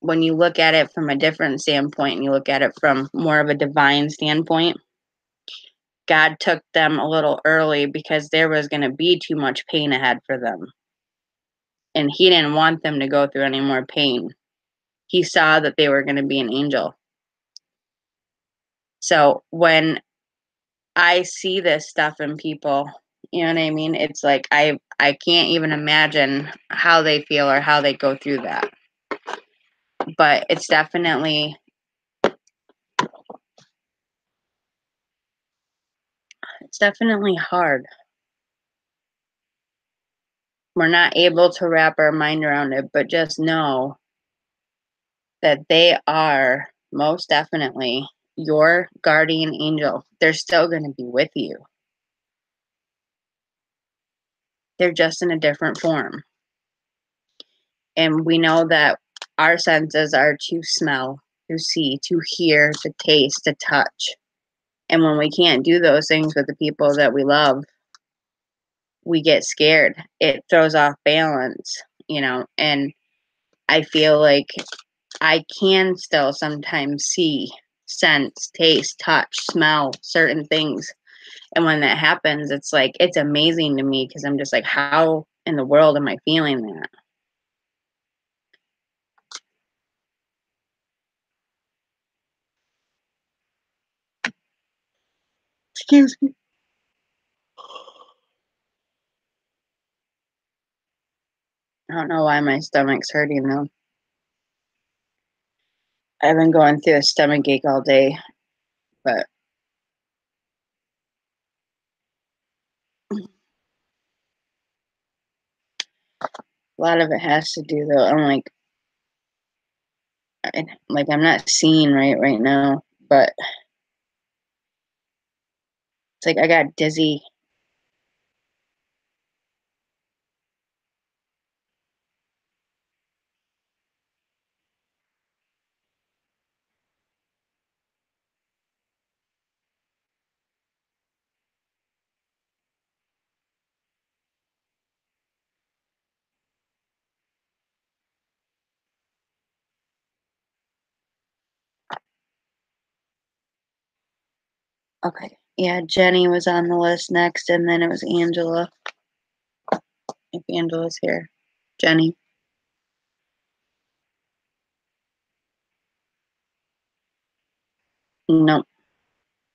when you look at it from a different standpoint and you look at it from more of a divine standpoint, God took them a little early because there was going to be too much pain ahead for them. And he didn't want them to go through any more pain. He saw that they were going to be an angel. So when I see this stuff in people, you know what I mean? It's like I can't even imagine how they feel or how they go through that. But it's definitely hard. We're not able to wrap our mind around it, but just know that they are most definitely your guardian angel. They're still going to be with you. They're just in a different form. And we know that our senses are to smell, to see, to hear, to taste, to touch. And when we can't do those things with the people that we love, we get scared. It throws off balance, you know, and I feel like I can still sometimes see, sense, taste, touch, smell certain things. And when that happens, it's like, it's amazing to me because I'm just like, how in the world am I feeling that? Excuse me. I don't know why my stomach's hurting though. I've been going through a stomach ache all day, but a lot of it has to do though. I'm not seeing right now, but it's like I got dizzy. Okay. Yeah, Jenny was on the list next, and then it was Angela. If Angela's here. Jenny. No,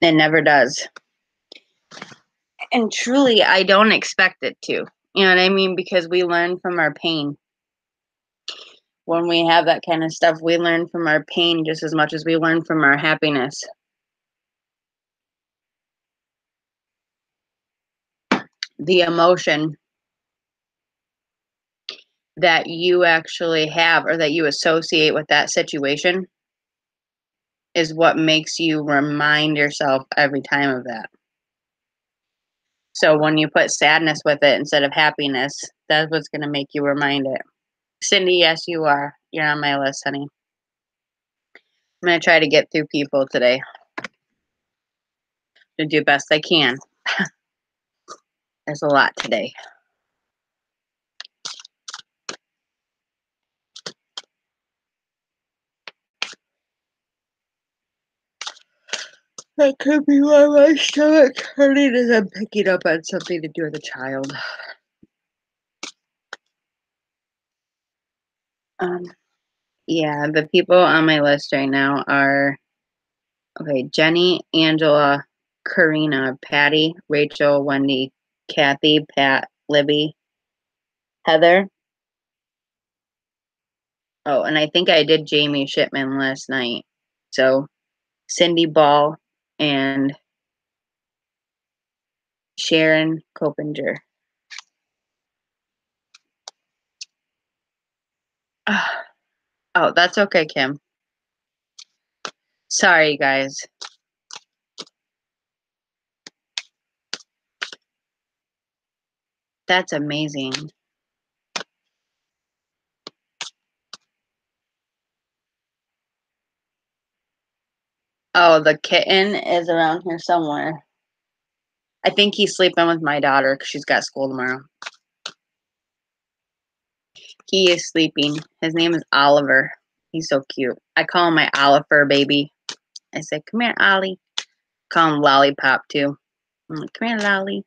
it never does. And truly, I don't expect it to. You know what I mean? Because we learn from our pain. when we have that kind of stuff, we learn from our pain just as much as we learn from our happiness. The emotion that you actually have or that you associate with that situation is what makes you remind yourself every time of that. So when you put sadness with it instead of happiness, that's what's going to make you remind it. Cindy, yes, you are. You're on my list, honey. I'm going to try to get through people today to do best I can. There's a lot today. That could be why my stomach hurting as I'm picking up on something to do with a child. Yeah, the people on my list right now are okay, Jenny, Angela, Karina, Patty, Rachel, Wendy, Kathy, Pat, Libby, Heather. Oh, and I think I did Jamie Shipman last night. So Cindy Ball and Sharon Copinger. Oh, that's okay, Kim. Sorry, guys. That's amazing. Oh, the kitten is around here somewhere. I think he's sleeping with my daughter because she's got school tomorrow. He is sleeping. His name is Oliver. He's so cute. I call him my Oliver baby. I say, come here, Ollie. Call him Lollipop, too. I'm like, come here, Lolly.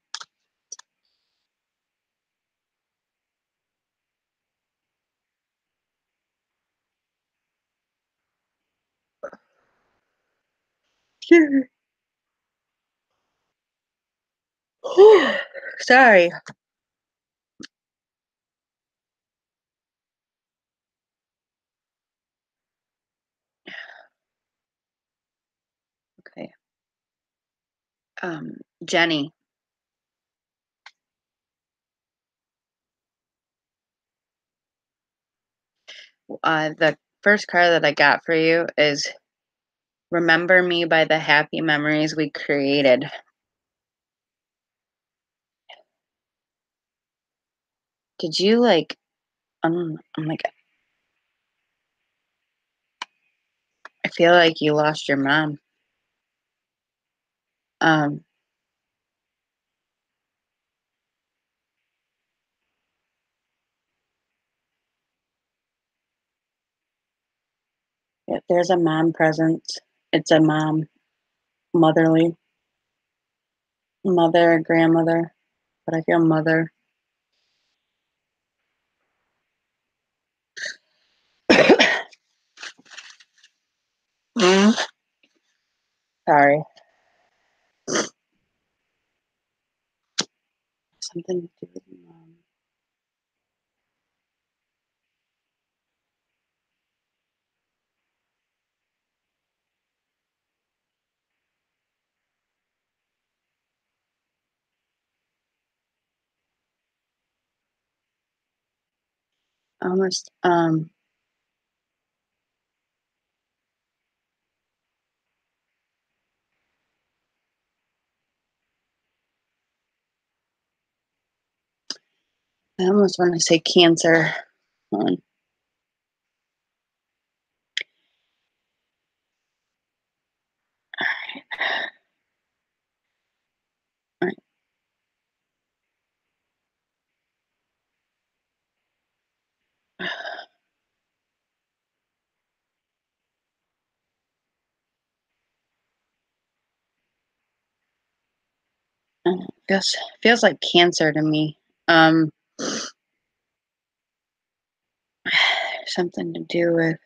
Sure. Sorry. Okay. Jenny. The first card that I got for you is Remember Me by the Happy Memories We Created. Did you like, I'm like, I feel like you lost your mom. Um, yeah, there's a mom presence. It's a mom, motherly, mother, grandmother, but I feel mother. Sorry. Something to do with mom. Almost, I almost want to say cancer. Hold on. All right. Feels like cancer to me. Um, something to do with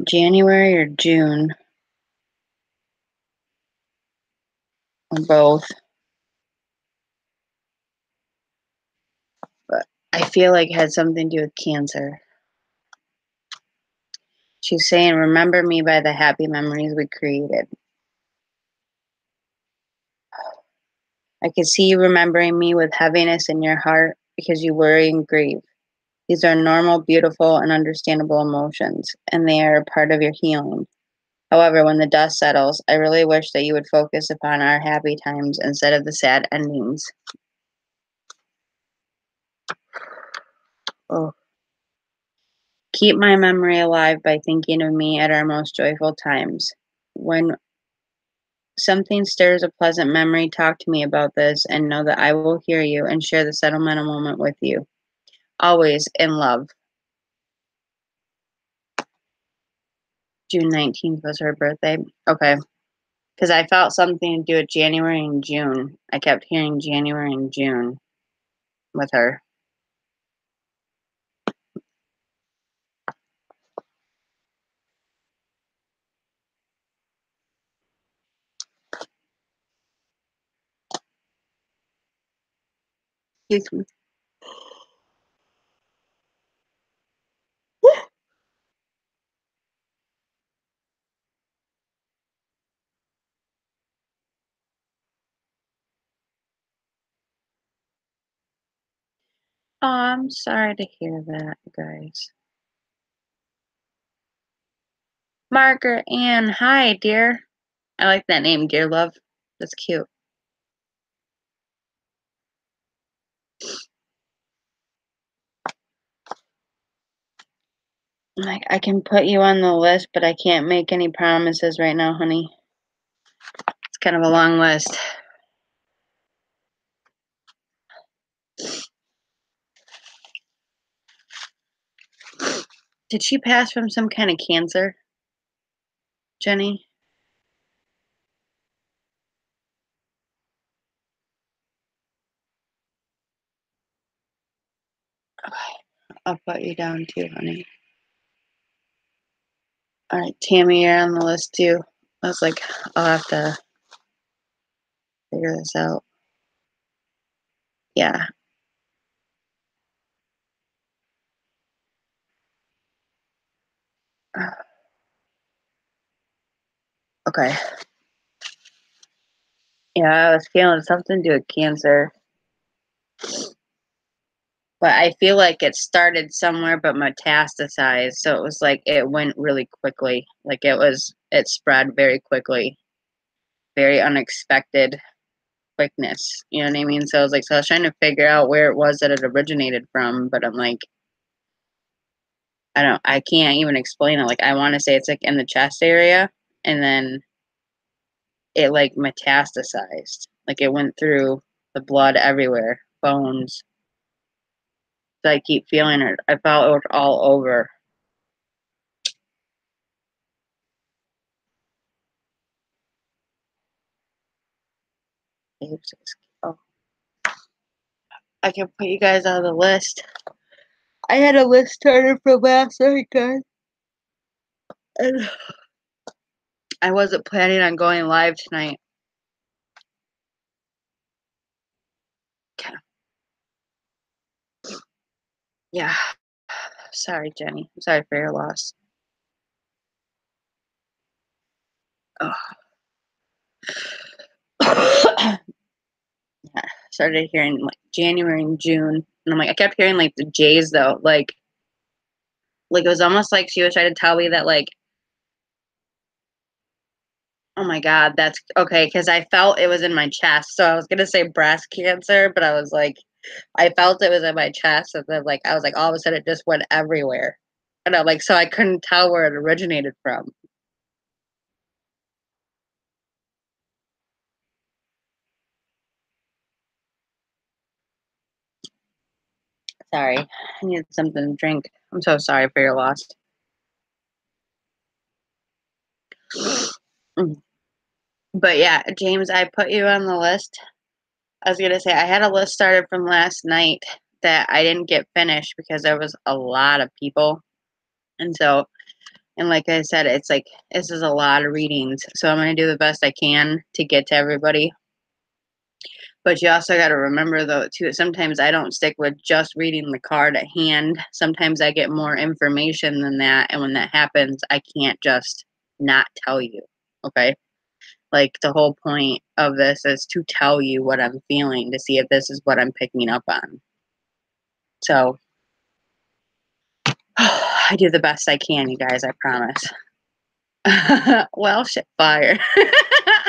January or June or both. I feel like it had something to do with cancer. She's saying, remember me by the happy memories we created. I can see you remembering me with heaviness in your heart because you worry and grieve. These are normal, beautiful, and understandable emotions, and they are a part of your healing. However, when the dust settles, I really wish that you would focus upon our happy times instead of the sad endings. Oh. Keep my memory alive by thinking of me at our most joyful times. When something stirs a pleasant memory, talk to me about this and know that I will hear you and share the sentimental moment with you. Always in love. June 19th was her birthday. Okay. Because I felt something to do with January and June. I kept hearing January and June with her. Excuse me. Oh, I'm sorry to hear that, guys. Margaret Ann, hi, dear. I like that name, dear love. That's cute. Like, I can put you on the list, but I can't make any promises right now, honey. It's kind of a long list. Did she pass from some kind of cancer, Jenny? Okay. I'll put you down too, honey. All right, Tammy, you're on the list too. I was like, I'll have to figure this out. Yeah. Okay. Yeah, I was feeling something to do with cancer, but I feel like it started somewhere but metastasized. So it was like it went really quickly. Like it spread very quickly, very unexpected quickness. You know what I mean? So I was trying to figure out where it was that it originated from, but I'm like, I can't even explain it. Like, I want to say it's like in the chest area, and then it like metastasized. Like it went through the blood everywhere, bones. So I keep feeling it. I felt it was all over. Oh, I can put you guys on the list. I had a list started from last night, guys. And I wasn't planning on going live tonight. Okay. Yeah. Sorry, Jenny. I'm sorry for your loss. Oh. Yeah. Started hearing like January and June. And I'm like, I kept hearing like the J's though. Like it was almost like she was trying to tell me that like, oh my God, that's okay, because I felt it was in my chest. So I was gonna say breast cancer, but I was like, I felt it was in my chest, and then like I was like, all of a sudden it just went everywhere. And I'm like, so I couldn't tell where it originated from. Sorry. I needed something to drink. I'm so sorry for your loss. Mm. But yeah, James, I put you on the list. I was gonna say I had a list started from last night that I didn't get finished because there was a lot of people. And so, and like I said, it's like this is a lot of readings. So I'm gonna do the best I can to get to everybody. But you also got to remember, though, too, sometimes I don't stick with just reading the card at hand. Sometimes I get more information than that. And when that happens, I can't just not tell you. Okay. Like the whole point of this is to tell you what I'm feeling to see if this is what I'm picking up on. So I do the best I can, you guys, I promise. Well, shit, fire.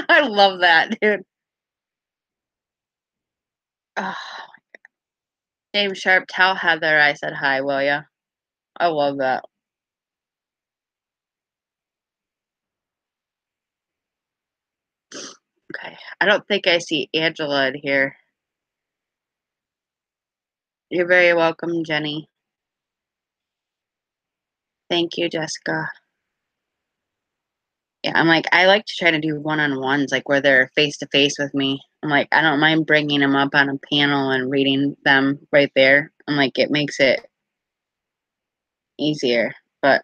I love that, dude. Oh, James Sharp, tell Heather I said hi, will ya? I love that. Okay. I don't think I see Angela in here. You're very welcome, Jenny. Thank you, Jessica. Yeah, I'm like, I like to try to do one-on-ones, like where they're face to face with me. I'm like, I don't mind bringing them up on a panel and reading them right there. I'm like, it makes it easier. But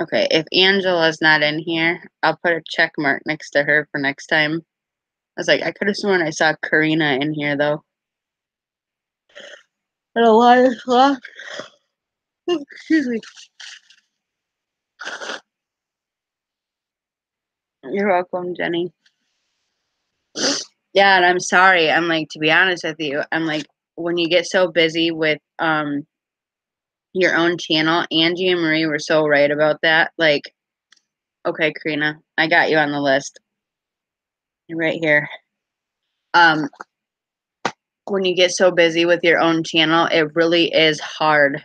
okay, if Angela's not in here, I'll put a check mark next to her for next time. I was like, I could have sworn I saw Karina in here though. And a lot of luck. Excuse me. You're welcome, Jenny. Yeah, and I'm sorry. I'm like, to be honest with you, I'm like, when you get so busy with your own channel, Angie and Marie were so right about that. Like, okay, Karina, I got you on the list. You're right here. Um, when you get so busy with your own channel, it really is hard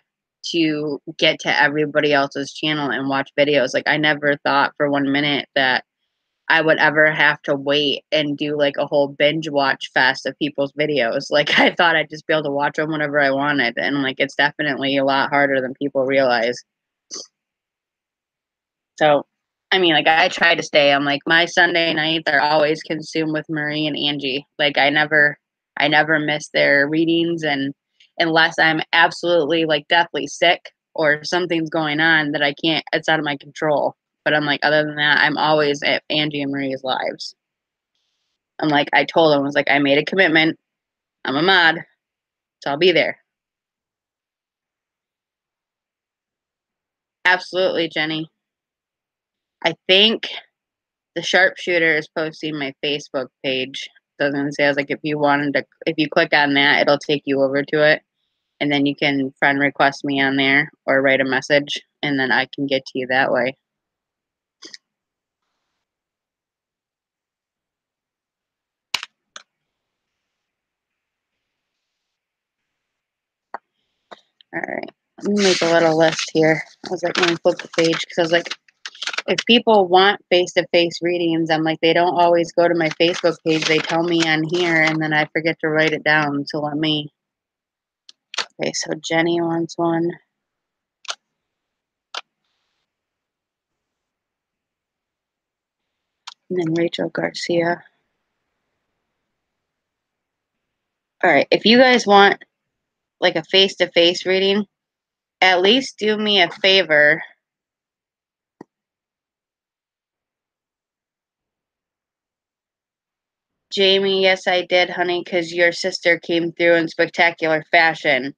to get to everybody else's channel and watch videos. Like, I never thought for 1 minute that I would ever have to wait and do like a whole binge watch fest of people's videos. Like, I thought I'd just be able to watch them whenever I wanted. And like, it's definitely a lot harder than people realize. So, I mean, like, I try to stay. I'm like, my Sunday nights are always consumed with Marie and Angie. Like, I never miss their readings. And unless I'm absolutely like deathly sick or something's going on that I can't, it's out of my control. But I'm like, other than that, I'm always at Angie and Marie's lives. I'm like, I told them, I was like, I made a commitment. I'm a mod, so I'll be there. Absolutely, Jenny. I think the sharpshooter is posting my Facebook page. So I was gonna say, I was like, if you click on that, it'll take you over to it, and then you can friend request me on there or write a message, and then I can get to you that way. All right, let me make a little list here. I was like, let me flip the page because I was like, if people want face-to-face readings, I'm like, they don't always go to my Facebook page. They tell me on here, and then I forget to write it down. So let me. Okay, so Jenny wants one. And then Rachel Garcia. All right, if you guys want like a face-to-face reading, at least do me a favor. Jamie, yes, I did, honey, because your sister came through in spectacular fashion.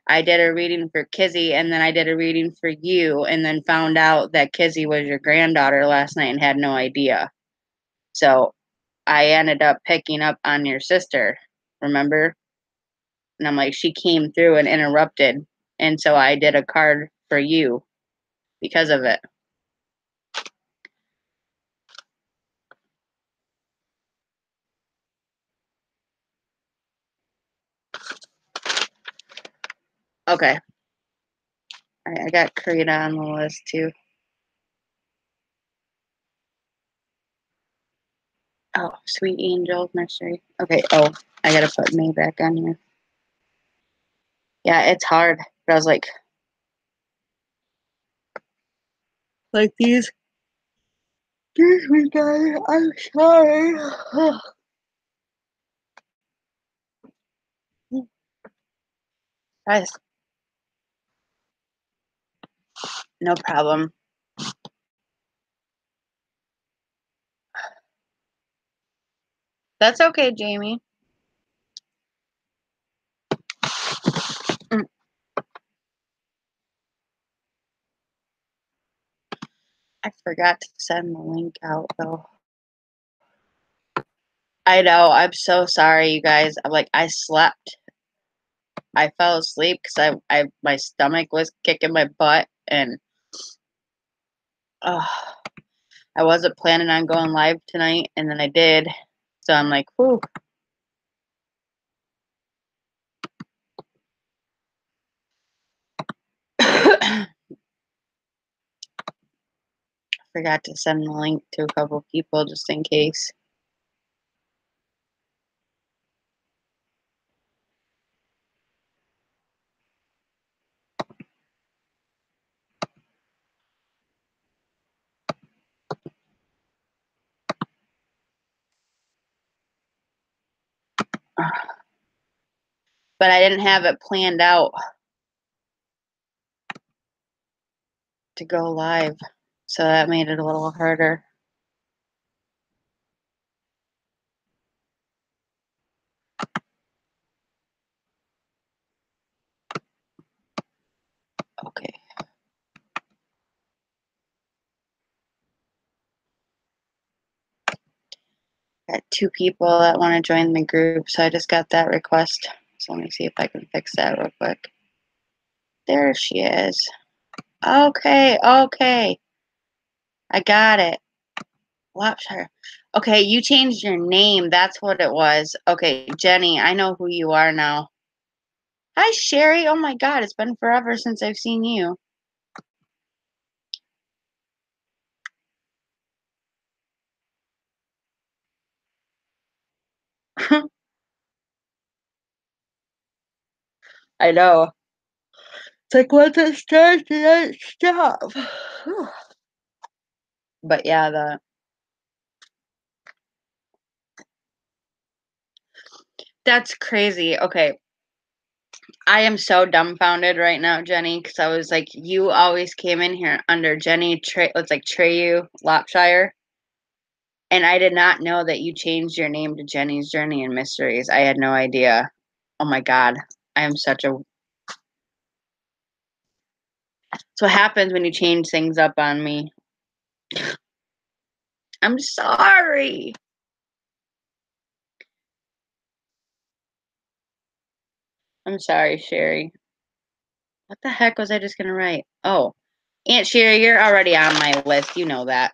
I did a reading for Kizzy, and then I did a reading for you, and then found out that Kizzy was your granddaughter last night and had no idea. So I ended up picking up on your sister, remember? And I'm like, she came through and interrupted. And so I did a card for you because of it. Okay. All right, I got Karina on the list too. Oh, Sweet Angel Nursery. Okay. Oh, I gotta put May back on here. Yeah, it's hard. But I was like these. Excuse me, guys. I'm sorry. Guys, no problem. That's okay, Jamie. I forgot to send the link out though. I know. I'm so sorry, you guys. I'm like, I slept. I fell asleep because my stomach was kicking my butt, and I wasn't planning on going live tonight, and then I did. So I'm like, whew. Forgot to send the link to a couple people just in case. But I didn't have it planned out to go live, so that made it a little harder. Okay. Got 2 people that want to join the group, so I just got that request. So let me see if I can fix that real quick. There she is. Okay. I got it. Lopshire. Okay, you changed your name. That's what it was. Okay, Jenny, I know who you are now. Hi, Sherry. Oh my God, it's been forever since I've seen you. I know. It's like, once it starts, it doesn't stop. But yeah, that's crazy. Okay. I am so dumbfounded right now, Jenny, because I was like, you always came in here under Jenny, it's like Treyu Lopshire. And I did not know that you changed your name to Jenny's Journey and Mysteries. I had no idea. Oh my God. I am such a. That's what happens when you change things up on me. I'm sorry. I'm sorry, Sherry. What the heck was I just going to write? Oh, Aunt Sherry, you're already on my list. You know that.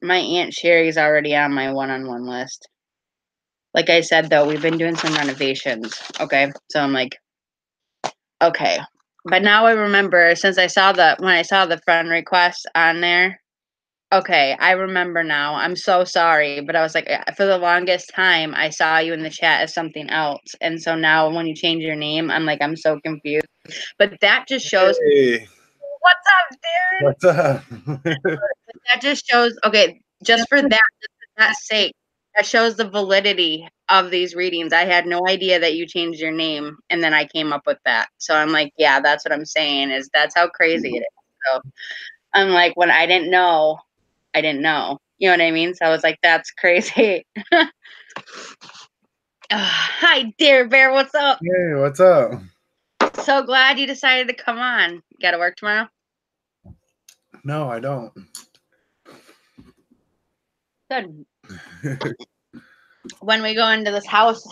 My Aunt Sherry's already on my one-on-one list. Like I said, though, we've been doing some renovations. Okay. So I'm like, okay. But now I remember, since when I saw the friend request on there. Okay, I remember now. I'm so sorry, but I was like, for the longest time, I saw you in the chat as something else, and so now when you change your name, I'm like, I'm so confused. But that just shows. Hey. What's up, Darren? What's up? That just shows. Okay, just for that sake, that shows the validity of these readings. I had no idea that you changed your name, and then I came up with that. So I'm like, yeah, that's what I'm saying. That's how crazy it is. So I'm like, when I didn't know. I didn't know. You know what I mean? So I was like, that's crazy. Hi, dear bear. What's up? Hey, what's up? So glad you decided to come on. You got to work tomorrow? No, I don't. Good. When we go into this house.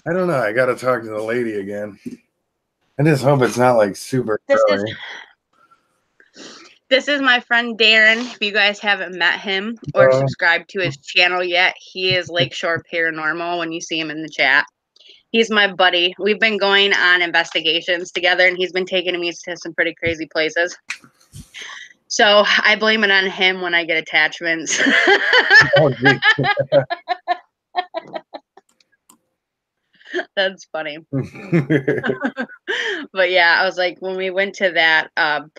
I don't know. I got to talk to the lady again. I just hope it's not like super early. This is my friend Darren. If you guys haven't met him or subscribed to his channel yet, he is Lakeshore Paranormal when you see him in the chat. He's my buddy. We've been going on investigations together, and he's been taking me to some pretty crazy places. So I blame it on him when I get attachments. Oh, that's funny. But yeah, I was like, when we went to that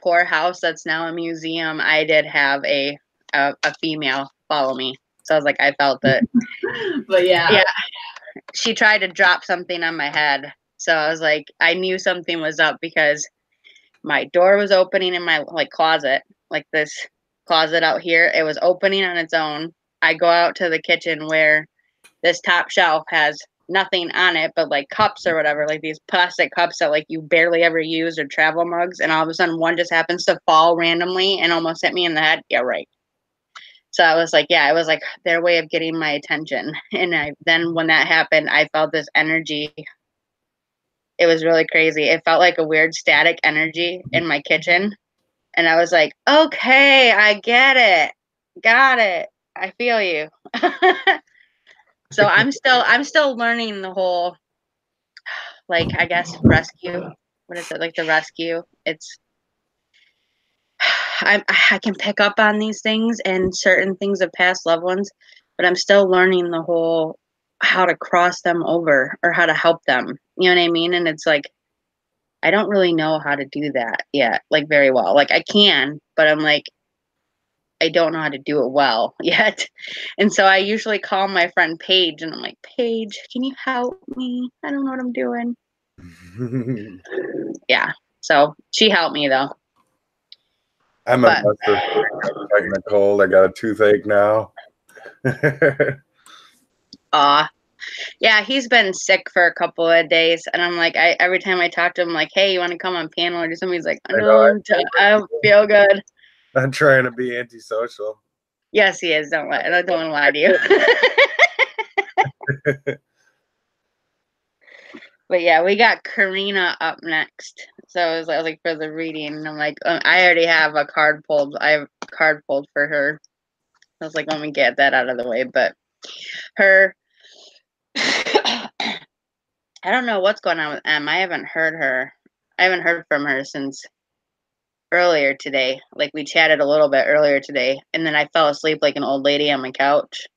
poor house that's now a museum, I did have a female follow me. So I was like, I felt it. But yeah, she tried to drop something on my head. So I was like, I knew something was up because my door was opening in my closet, like this closet out here. It was opening on its own. I go out to the kitchen where this top shelf has nothing on it, but like cups or whatever, like these plastic cups that like you barely ever use, or travel mugs, and all of a sudden one just happens to fall randomly and almost hit me in the head. Yeah, right. So I was like, yeah, it was like their way of getting my attention. And then when that happened, I felt this energy. It was really crazy. It felt like a weird static energy in my kitchen. And I was like, okay, I get it. Got it. I feel you. So I'm still learning the whole, like, I guess rescue. What is it? Like the rescue. It's I can pick up on these things and certain things of past loved ones, but I'm still learning the whole how to cross them over or how to help them. You know what I mean? And it's like I don't really know how to do that yet, like very well. Like I can, but I'm like I don't know how to do it well yet. And so I usually call my friend Paige and I'm like, Paige, can you help me? I don't know what I'm doing. Yeah. So she helped me though. I'm a But mess for fighting a cold. I got a toothache now. yeah, he's been sick for a couple of days and I'm like every time I talk to him, like, hey, you want to come on panel or do something? He's like, I know. no, I don't feel good. I'm trying to be antisocial. Yes, he is. I don't want to lie to you. But yeah, we got Karina up next. So I was like for the reading, and I'm like, I already have a card pulled. I have a card pulled for her. I was like, let me get that out of the way. But her, I don't know what's going on with Em. I haven't heard her. I haven't heard from her since earlier today. Like we chatted a little bit earlier today, and then I fell asleep like an old lady on my couch.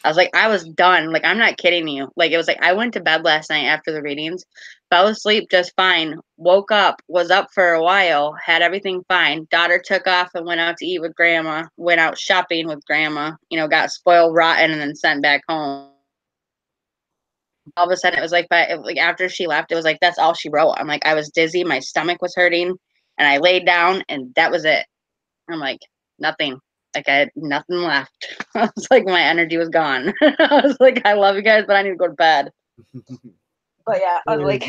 I was like, I was done. Like, I'm not kidding you. Like, it was like I went to bed last night after the readings, fell asleep just fine, woke up, was up for a while, had everything fine. Daughter took off and went out to eat with grandma, went out shopping with grandma, got spoiled rotten and then sent back home. All of a sudden, it was like, after she left, it was like, that's all she wrote. I'm like, I was dizzy, my stomach was hurting, and I laid down, and that was it. I'm like, nothing. Like I had nothing left. I was like, my energy was gone. I was like, I love you guys, but I need to go to bed. But yeah, I was like,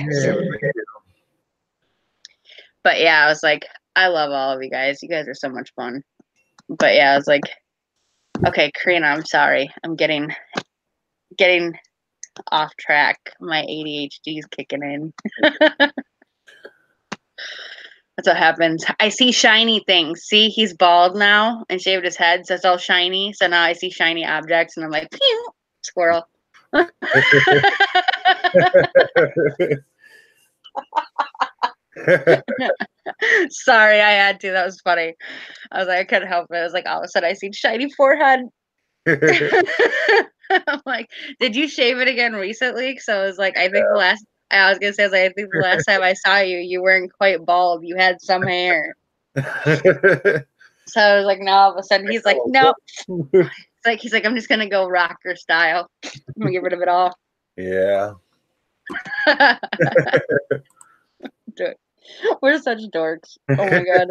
but yeah, I was like, I love all of you guys. You guys are so much fun. But yeah, I was like, okay, Karina, I'm sorry. I'm getting off track. My ADHD is kicking in. That's what happens. I see shiny things. See, he's bald now and shaved his head, so it's all shiny. So now I see shiny objects, and I'm like, pew, squirrel. Sorry, I had to. That was funny. I was like, I couldn't help it. I was like, all of a sudden, I see shiny forehead. I'm like, did you shave it again recently? So I was like, I think I was gonna say, I think the last time I saw you, you weren't quite bald. You had some hair. So I was like, no. All of a sudden, he's like, no. He's like, I'm just gonna go rocker style. I'm gonna get rid of it all. Yeah. We're such dorks. Oh my god.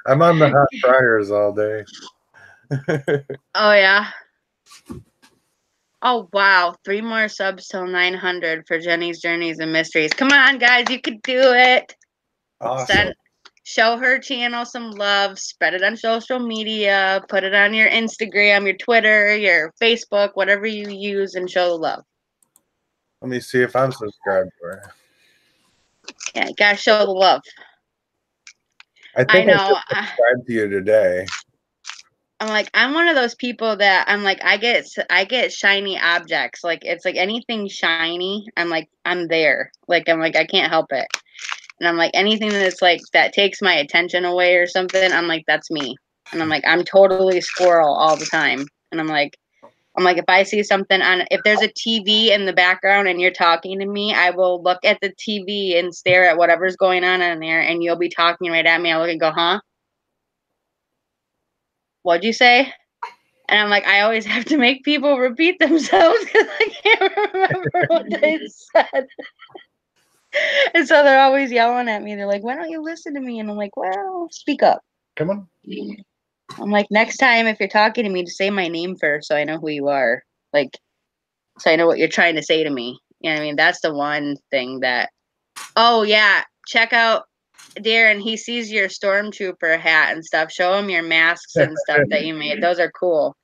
I'm on the hot fryers all day. Oh yeah. Oh wow. 3 more subs till 900 for Jenny's Journeys and Mysteries. Come on, guys, you could do it. Awesome. Show her channel some love. Spread it on social media. Put it on your Instagram, your Twitter, your Facebook, whatever you use, and show the love. Let me see if I'm subscribed to her. Yeah, you gotta show the love. I think I should subscribe to you today. I'm like, I'm one of those people that I'm like, I get shiny objects. Like it's like anything shiny, I'm like, I'm there. Like I'm like, I can't help it. And I'm like, anything that's like that takes my attention away or something, I'm like, that's me. And I'm like, I'm totally squirrel all the time. And I'm like, if I see something if there's a TV in the background and you're talking to me, I will look at the TV and stare at whatever's going on in there, and you'll be talking right at me. I look and go, huh? What'd you say? And I'm like, I always have to make people repeat themselves because I can't remember what they said. And so they're always yelling at me. They're like, why don't you listen to me? And I'm like, well, speak up. Come on. I'm like, next time if you're talking to me, just say my name first so I know who you are. Like, So I know what you're trying to say to me. You know what I mean? That's the one thing that, oh yeah, check out Darren. He sees your stormtrooper hat and stuff. Show him your masks and stuff that you made. Those are cool.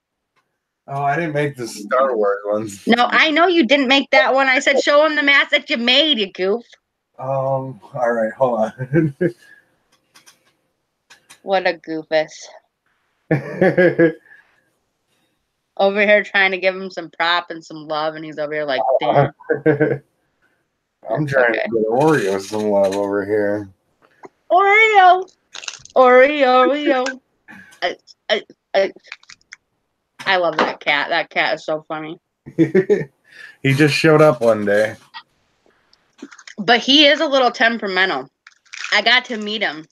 Oh, I didn't make the Star Wars ones. No, I know you didn't make that one. I said show him the mask that you made, you goof. All right, hold on. What a goofus. Over here trying to give him some prop and some love, and he's over here like, damn. I'm trying to get Oreo some love over here. Oreo. I love that cat. That cat is so funny. He just showed up one day. But he is a little temperamental. I got to meet him.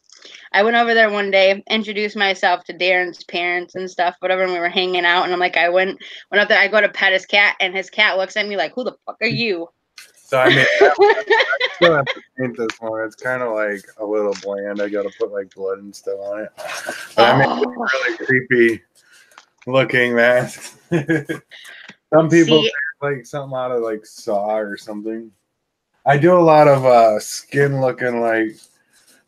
I went over there one day, introduced myself to Darren's parents and stuff, whatever, and we were hanging out, and I'm like, I went up there, I go to pet his cat, and his cat looks at me like, who the fuck are you? So I mean, I still have to paint this one. It's kind of like a little bland. I got to put like blood and stuff on it. But I made really creepy looking masks. Some people like something out of like Saw or something. I do a lot of skin looking like.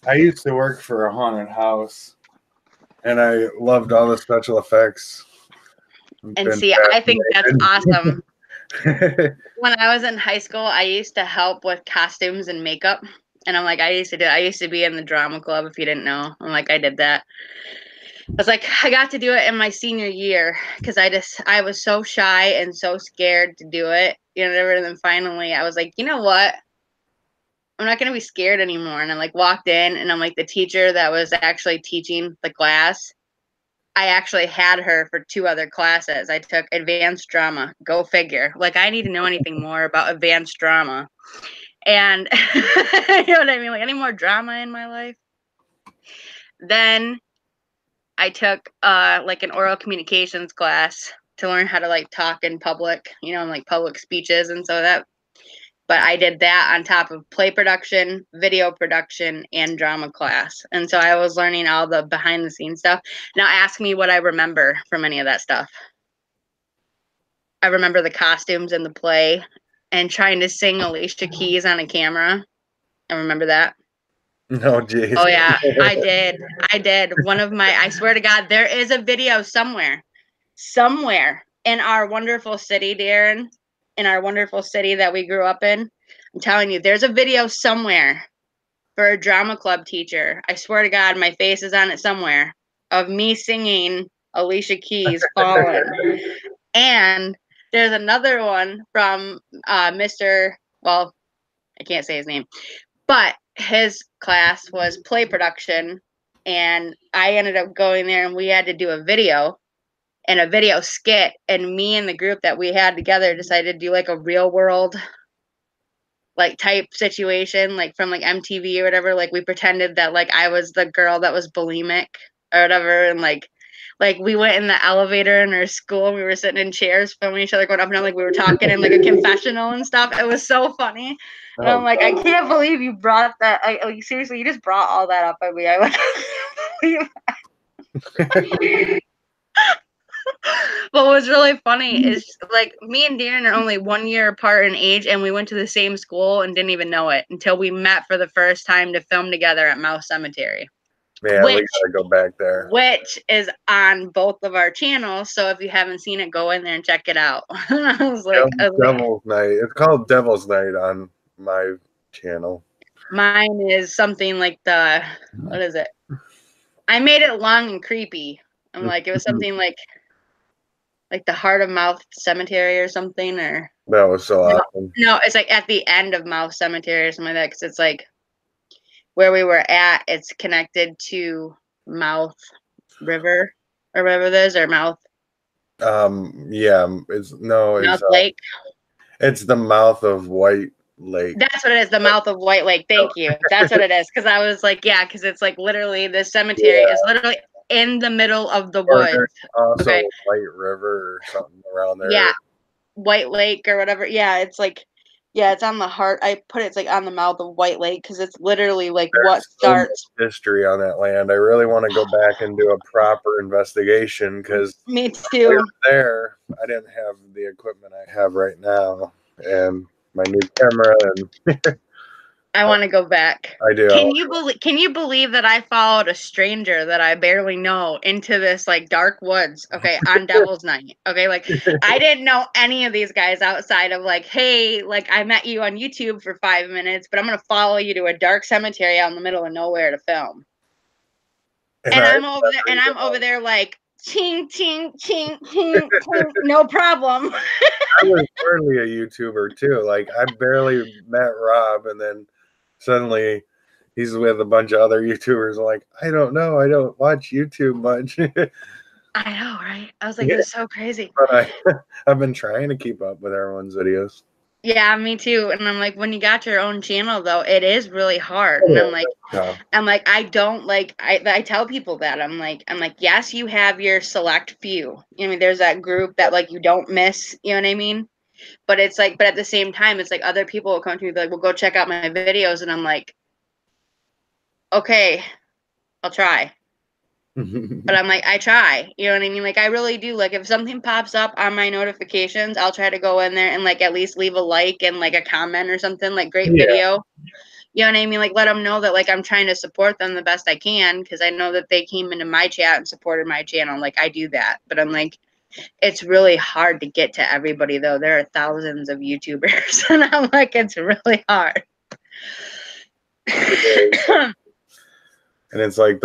I used to work for a haunted house, and I loved all the special effects. And see, I think that's awesome. When I was in high school, I used to help with costumes and makeup. And I'm like, I used to be in the drama club, if you didn't know. I'm like, I did that. I was like, I got to do it in my senior year because I was so shy and so scared to do it. You know, and then finally I was like, you know what? I'm not going to be scared anymore. And I like walked in, and I'm like, the teacher that was actually teaching the class, I actually had her for 2 other classes. I took advanced drama. Go figure. Like, I need to know anything more about advanced drama. And you know what I mean? Like, any more drama in my life? Then I took like an oral communications class to learn how to like talk in public, you know, and like public speeches. And so but I did that on top of play production, video production, and drama class. And so I was learning all the behind the scenes stuff. Now ask me what I remember from any of that stuff. I remember the costumes in the play and trying to sing Alicia Keys on a camera. I remember that. No, geez. Oh yeah, I did. I swear to God, there is a video somewhere in our wonderful city, Darren, in our wonderful city that we grew up in. I'm telling you, there's a video somewhere for a drama club teacher. I swear to God, my face is on it somewhere of me singing Alicia Keys Fallen. And there's another one from Mr. Well, I can't say his name, but his class was play production, and I ended up going there, and we had to do a video and a video skit, and me and the group that we had together decided to do like a real world like type situation, like from like MTV or whatever. Like we pretended that like I was the girl that was bulimic or whatever, and like we went in the elevator in our school, and we were sitting in chairs filming each other going up and down, like we were talking in like a confessional and stuff. It was so funny. And I'm like, I can't believe you brought that. Like seriously, you just brought all that up at me. I like But what's really funny is like me and Darren are only 1 year apart in age, and we went to the same school and didn't even know it until we met for the first time to film together at Mouse Cemetery. Yeah, we gotta go back there. Which is on both of our channels, so if you haven't seen it, go in there and check it out. I was like, Devil's Night. It's called Devil's Night on my channel. Mine is something like what is it? I made it long and creepy. I'm like, it was something like the Heart of Mouth Cemetery or something, or that was so awesome. No, it's like at the end of Mouth Cemetery or something like that, because it's like where we were at, it's connected to Mouth River or whatever it is, or Mouth. Yeah, it's Mouth Lake. It's the mouth of White Lake. That's what it is, the mouth of White Lake. Thank you. That's what it is. Because I was like, yeah, because it's like literally the cemetery is literally in the middle of the woods. Also, White River or something around there. Yeah, White Lake or whatever. Yeah, it's like, yeah, it's on the heart. I put it's like on the mouth of White Lake because it's literally like what starts history on that land. I really want to go back and do a proper investigation because me too. We were there I didn't have the equipment I have right now, and my new camera, and I want to go back. I do. Can you believe that I followed a stranger that I barely know into this like dark woods, okay, on Devil's Night. Okay, like I didn't know any of these guys outside of like, hey, like I met you on YouTube for 5 minutes, but I'm gonna follow you to a dark cemetery out in the middle of nowhere to film. And And I I'm over there like ching ching ching ching ching, no problem. I was hardly a YouTuber too. Like I barely met Rob, and then suddenly he's with a bunch of other YouTubers. I'm like, I don't know. I don't watch YouTube much. I know, right? I was like, it was so crazy. But I've been trying to keep up with everyone's videos. Yeah, me too. And I'm like, when you got your own channel though, it is really hard. And Yeah. I'm like, I don't like I tell people that. I'm like, yes, you have your select few. You know, I mean, there's that group that like you don't miss, you know what I mean? But it's like, but at the same time, it's like other people will come to me like, well, go check out my videos. And I'm like, okay, I'll try. But I'm like, I try. You know what I mean? Like, I really do. Like, if something pops up on my notifications, I'll try to go in there and, like, at least leave a like and, like, a comment or something. Like, great Yeah. video. You know what I mean? Like, let them know that, like, I'm trying to support them the best I can because I know that they came into my chat and supported my channel. Like, I do that. But I'm like, it's really hard to get to everybody, though. There are thousands of YouTubers. And I'm like, it's really hard. And it's like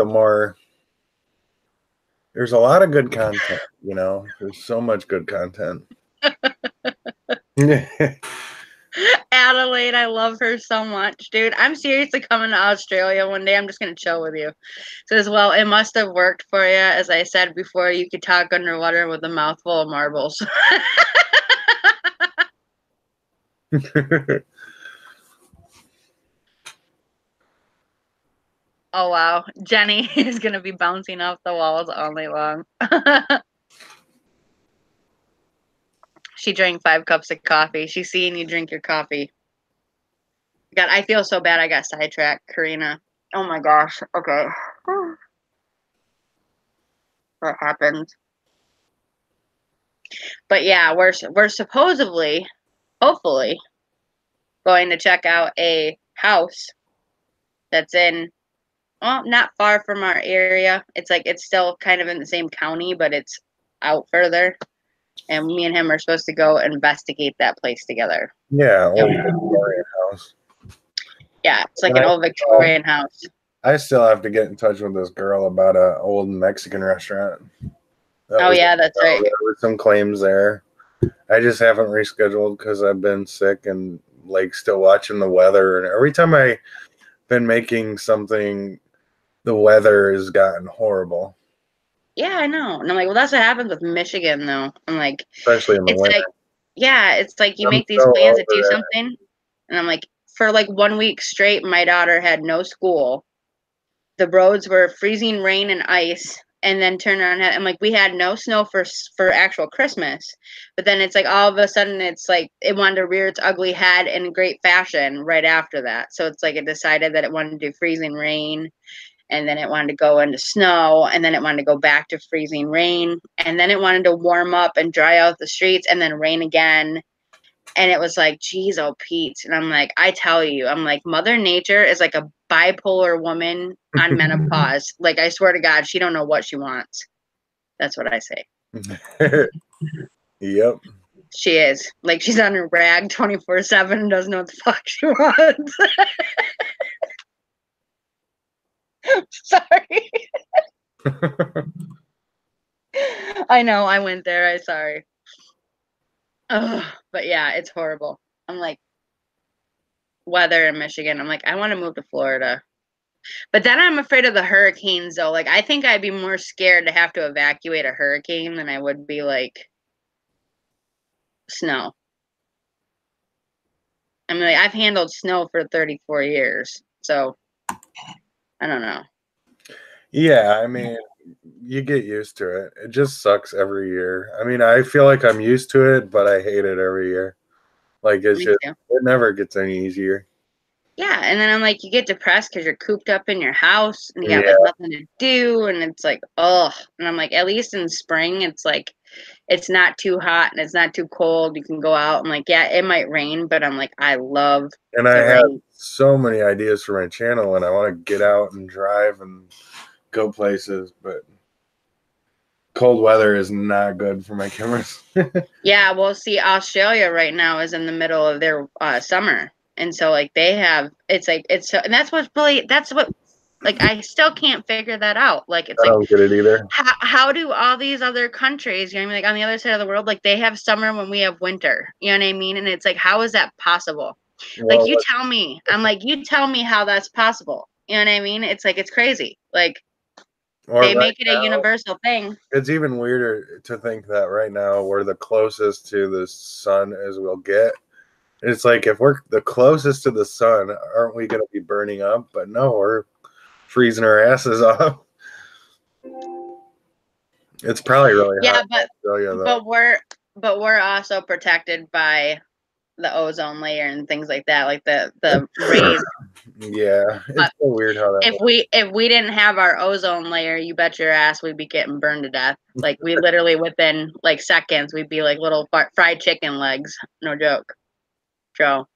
there's a lot of good content, you know. There's so much good content. Adelaide, I love her so much, dude. I'm seriously coming to Australia one day. I'm just gonna chill with you. Says, well, it must have worked for you. As I said before, you could talk underwater with a mouthful of marbles. Oh wow, Jenny is gonna be bouncing off the walls all night long. She drank 5 cups of coffee. She's seeing you drink your coffee. God, I feel so bad. I got sidetracked, Karina. Oh my gosh. Okay, what happened? But yeah, we're supposedly, hopefully, going to check out a house that's in, well, not far from our area. It's like it's still kind of in the same county, but it's out further. And me and him are supposed to go investigate that place together. Yeah, old Victorian house. Yeah, it's like And an old Victorian house. I still have to get in touch with this girl about a old Mexican restaurant. Oh yeah, that's right. There were some claims there. I just haven't rescheduled because I've been sick and like still watching the weather. And every time I've been making something, the weather has gotten horrible. Yeah, I know. And I'm like, well, that's what happens with Michigan, though. I'm like, Especially in the it's winter. like, yeah, it's like you I'm make these so plans to over do that. something, and I'm like, for like 1 week straight, my daughter had no school. The roads were freezing rain and ice, and then turned around and like we had no snow for actual Christmas, but then it's like all of a sudden it's like it wanted to rear its ugly head in great fashion right after that. So it's like it decided that it wanted to do freezing rain, and then it wanted to go into snow, and then it wanted to go back to freezing rain, and then it wanted to warm up and dry out the streets and then rain again. And it was like, geez, oh Pete. And I'm like, I tell you, I'm like, Mother Nature is like a bipolar woman on menopause. Like, I swear to God, she don't know what she wants. That's what I say. Yep. She is. Like, she's on her rag 24/7 and doesn't know what the fuck she wants. Sorry. I know, I went there. I'm sorry. Ugh, but yeah, it's horrible. I'm like, weather in Michigan. I'm like, I want to move to Florida. But then I'm afraid of the hurricanes, though. Like, I think I'd be more scared to have to evacuate a hurricane than I would be like snow. I mean, like, I've handled snow for 34 years, so I don't know. Yeah, I mean, you get used to it. It just sucks every year. I mean, I feel like I'm used to it, but I hate it every year. Like it's Me just too. it never gets any easier. Yeah, and then I'm like, you get depressed because you're cooped up in your house and you got Yeah, like nothing to do, and it's like, oh. And I'm like, at least in spring, it's like it's not too hot and it's not too cold. You can go out. I'm like, yeah, it might rain, but I'm like, I love And I the have rain. so many ideas for my channel, and I want to get out and drive and go places, but cold weather is not good for my cameras. Yeah, well, see, Australia right now is in the middle of their summer, and so like they have, it's like it's so, and that's what's really that's what like I still can't figure that out. Like it's I like don't get it either. how do all these other countries, you know what I mean, like on the other side of the world, like they have summer when we have winter, you know what I mean? And it's like, how is that possible? Like Well, you tell me, I'm like, you tell me how that's possible. You know what I mean? It's like it's crazy. Like or they right make it a now, universal thing. it's even weirder to think that right now we're the closest to the sun as we'll get. It's like if we're the closest to the sun, aren't we going to be burning up? But no, we're freezing our asses off. It's probably really hot Yeah, in Australia, though. but we're also protected by the ozone layer and things like that, like the rays. Yeah, it's so weird how that works. If we didn't have our ozone layer, you bet your ass we'd be getting burned to death. Like we literally within like seconds we'd be like little fried chicken legs. No joke, Joe.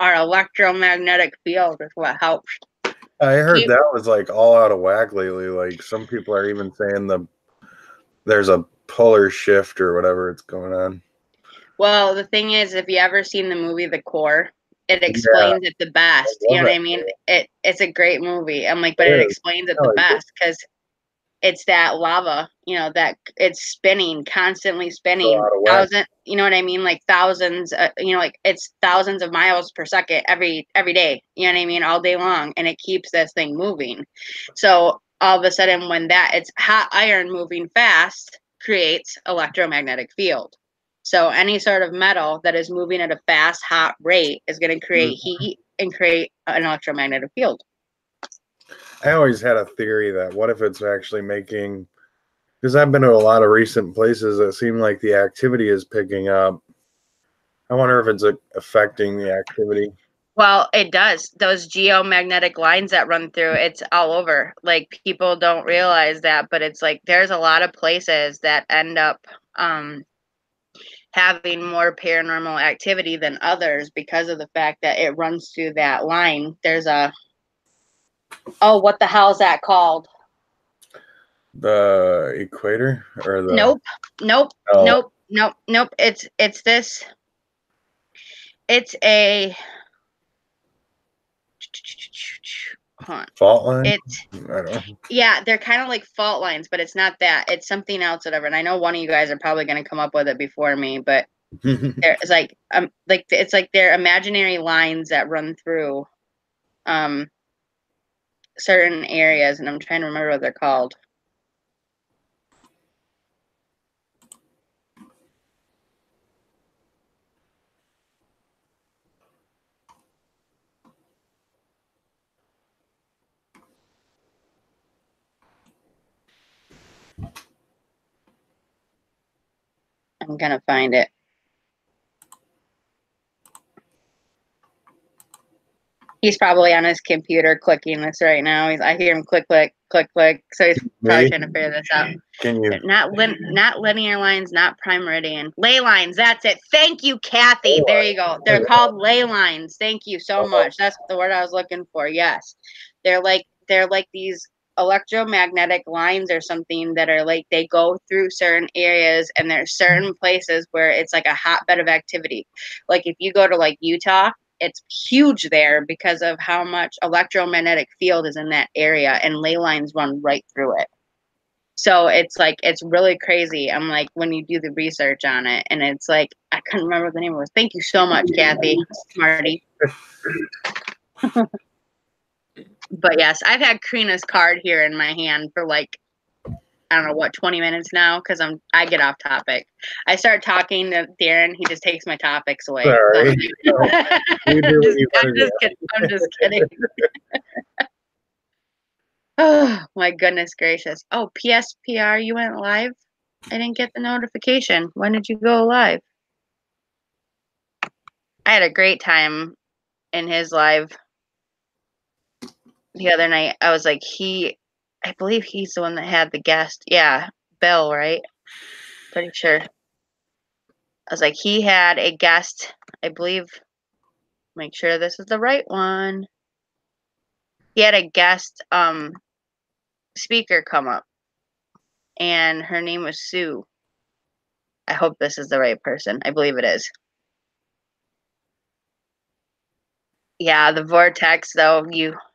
Our electromagnetic field is what helps I heard keep. that was like all out of whack lately. Like some people are even saying there's a polar shift or whatever it's going on. Well, the thing is, if you ever seen the movie The Core, it Yeah, explains it the I best. You love know what I that. mean? It's a great movie. I'm like, but it It is. explains it I the like it. best because it's that lava, you know, that it's spinning, constantly So spinning, out of whack. you know what I mean? Like thousands, you know, like it's thousands of miles per second every day. You know what I mean? All day long, and it keeps this thing moving. So all of a sudden, when it's hot iron moving fast, creates electromagnetic field. So any sort of metal that is moving at a fast, hot rate is going to create heat and create an electromagnetic field. I always had a theory that what if it's actually making, because I've been to a lot of recent places that seem like the activity is picking up. I wonder if it's affecting the activity. Well, it does. Those geomagnetic lines that run through, it's all over. Like people don't realize that, but it's like there's a lot of places that end up having more paranormal activity than others because of the fact that it runs through that line. There's a what the hell is that called? The equator or the Nope, nope, oh, nope, nope, nope. It's this. It's a hold on. fault line? It's I don't Yeah, they're kind of like fault lines, but it's not that. It's something else, whatever. And I know one of you guys are probably going to come up with it before me, but know. there's like it's like they're imaginary lines that run through um certain areas, and I'm trying to remember what they're called. I'm gonna find it. He's probably on his computer clicking this right now. I hear him click, click, click, click. So he's probably Me? trying to figure this out. Can you? Not linear lines, not prime meridian. Ley lines, that's it. Thank you, Kathy. There you go. They're called ley lines. Thank you so much. That's the word I was looking for. Yes. They're like these electromagnetic lines or something that are like they go through certain areas, and there's certain places where it's like a hotbed of activity. Like if you go to like Utah, it's huge there because of how much electromagnetic field is in that area, and ley lines run right through it. So it's like it's really crazy. I'm like when you do the research on it, and it's like I couldn't remember what the name was. Thank you so much, Kathy, smarty. But yes, I've had Karina's card here in my hand for like I don't know what 20 minutes now because I get off topic. I start talking to Darren, he just takes my topics away. So Sorry. You do what you I'm want to just kidding. I'm just kidding. Oh my goodness gracious. Oh, PSPR, you went live? I didn't get the notification. When did you go live? I had a great time in his live the other night. I was like, I believe he's the one that had the guest. Yeah, Bill, right? Pretty sure. I was like, he had a guest, I believe. Make sure this is the right one. He had a guest speaker come up, and her name was Sue. I hope this is the right person. I believe it is. Yeah, the vortex though,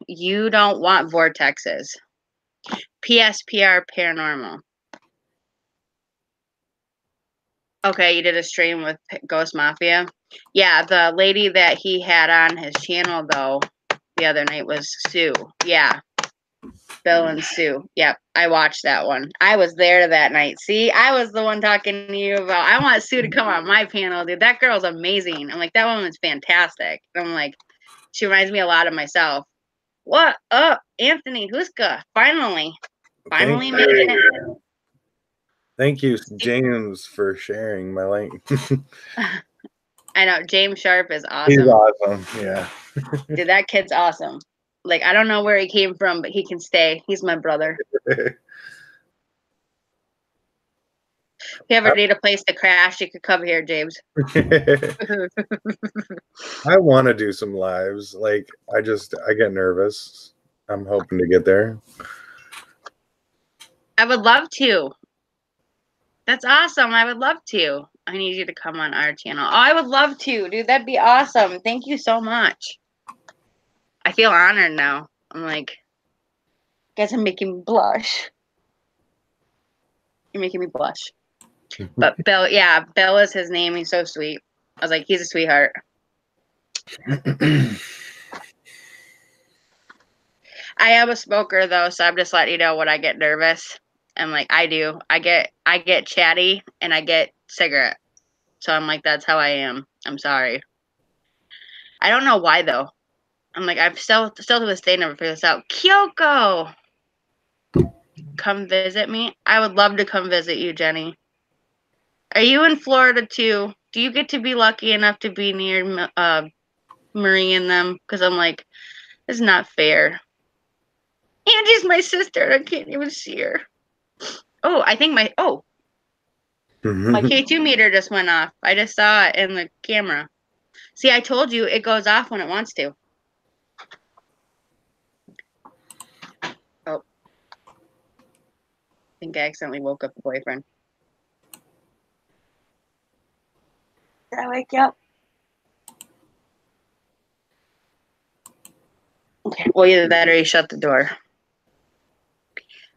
you don't want vortexes. PSPR paranormal. Okay, you did a stream with Ghost Mafia. Yeah, the lady that he had on his channel though the other night was Sue. Yeah. Bill and Sue. Yep, I watched that one. I was there that night. See, I was the one talking to you about I want Sue to come on my panel, dude. That girl's amazing. I'm like, that woman's fantastic. And I'm like, she reminds me a lot of myself. What up, Anthony Huska? Finally Thank made it. Thank you, James, for sharing my link. I know James Sharp is He's awesome. awesome. Yeah. Dude, that kid's awesome. Like, I don't know where he came from, but he can stay. He's my brother. If you ever need a place to crash, you could come here, James. I want to do some lives. Like, I get nervous. I'm hoping to get there. I would love to. That's awesome. I would love to. I need you to come on our channel. Oh, I would love to, dude. That'd be awesome. Thank you so much. I feel honored now. I'm like, you guys are making me blush. You're making me blush. But Bill, yeah, Bill is his name. He's so sweet. I was like, he's a sweetheart. I am a smoker though, so I'm just letting you know when I get nervous. I'm like, I do. I get chatty and I get cigarette. So I'm like, that's how I am. I'm sorry. I don't know why though. I'm like, I've still to this day never figured this out. Kyoko, come visit me. I would love to come visit you, Jenny. Are you in Florida too? Do you get to be lucky enough to be near Marie and them? Because I'm like, it's not fair. Angie's my sister. I can't even see her. Oh, I think my K2 meter just went off. I just saw it in the camera. See, I told you it goes off when it wants to. Oh. I think I accidentally woke up the boyfriend. Did I wake you up? Okay. Well, either that or you shut the door.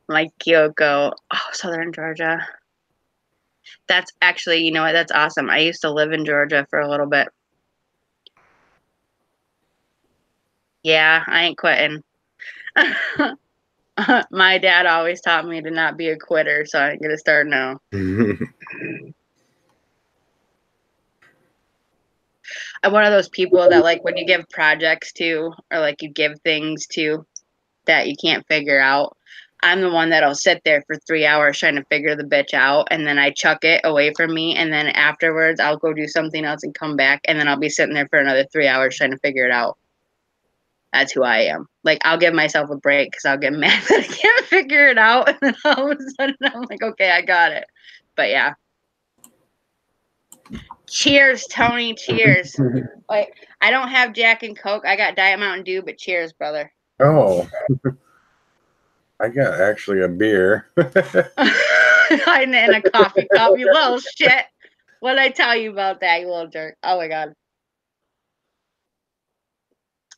Like Kyoko. Oh, Southern Georgia. That's actually, you know what? That's awesome. I used to live in Georgia for a little bit. Yeah, I ain't quitting. My dad always taught me to not be a quitter, so I'm going to start now. I'm one of those people that, like, when you give projects to, or like you give things to that you can't figure out, I'm the one that'll sit there for 3 hours trying to figure the bitch out, and then I chuck it away from me, and then afterwards I'll go do something else and come back, and then I'll be sitting there for another 3 hours trying to figure it out. That's who I am. Like, I'll give myself a break because I'll get mad that I can't figure it out, and then all of a sudden I'm like, okay, I got it. But yeah. Cheers, Tony. Cheers. Like, I don't have Jack and Coke. I got Diet Mountain Dew, but cheers, brother. Oh. I got actually a beer. And a coffee cup, you little shit. What did I tell you about that, you little jerk? Oh my god.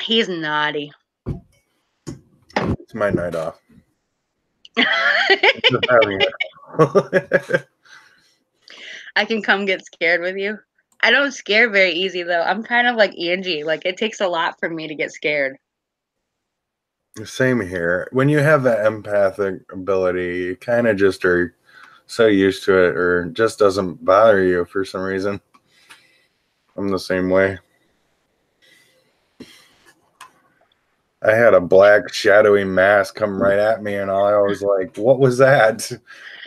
He's naughty. It's my night off. I can come get scared with you. I don't scare very easy though. I'm kind of like Angie. Like, it takes a lot for me to get scared. Same here. When you have that empathic ability, you kind of just are so used to it, or it just doesn't bother you for some reason. I'm the same way. I had a black shadowy mask come right at me, and I was like, "What was that?"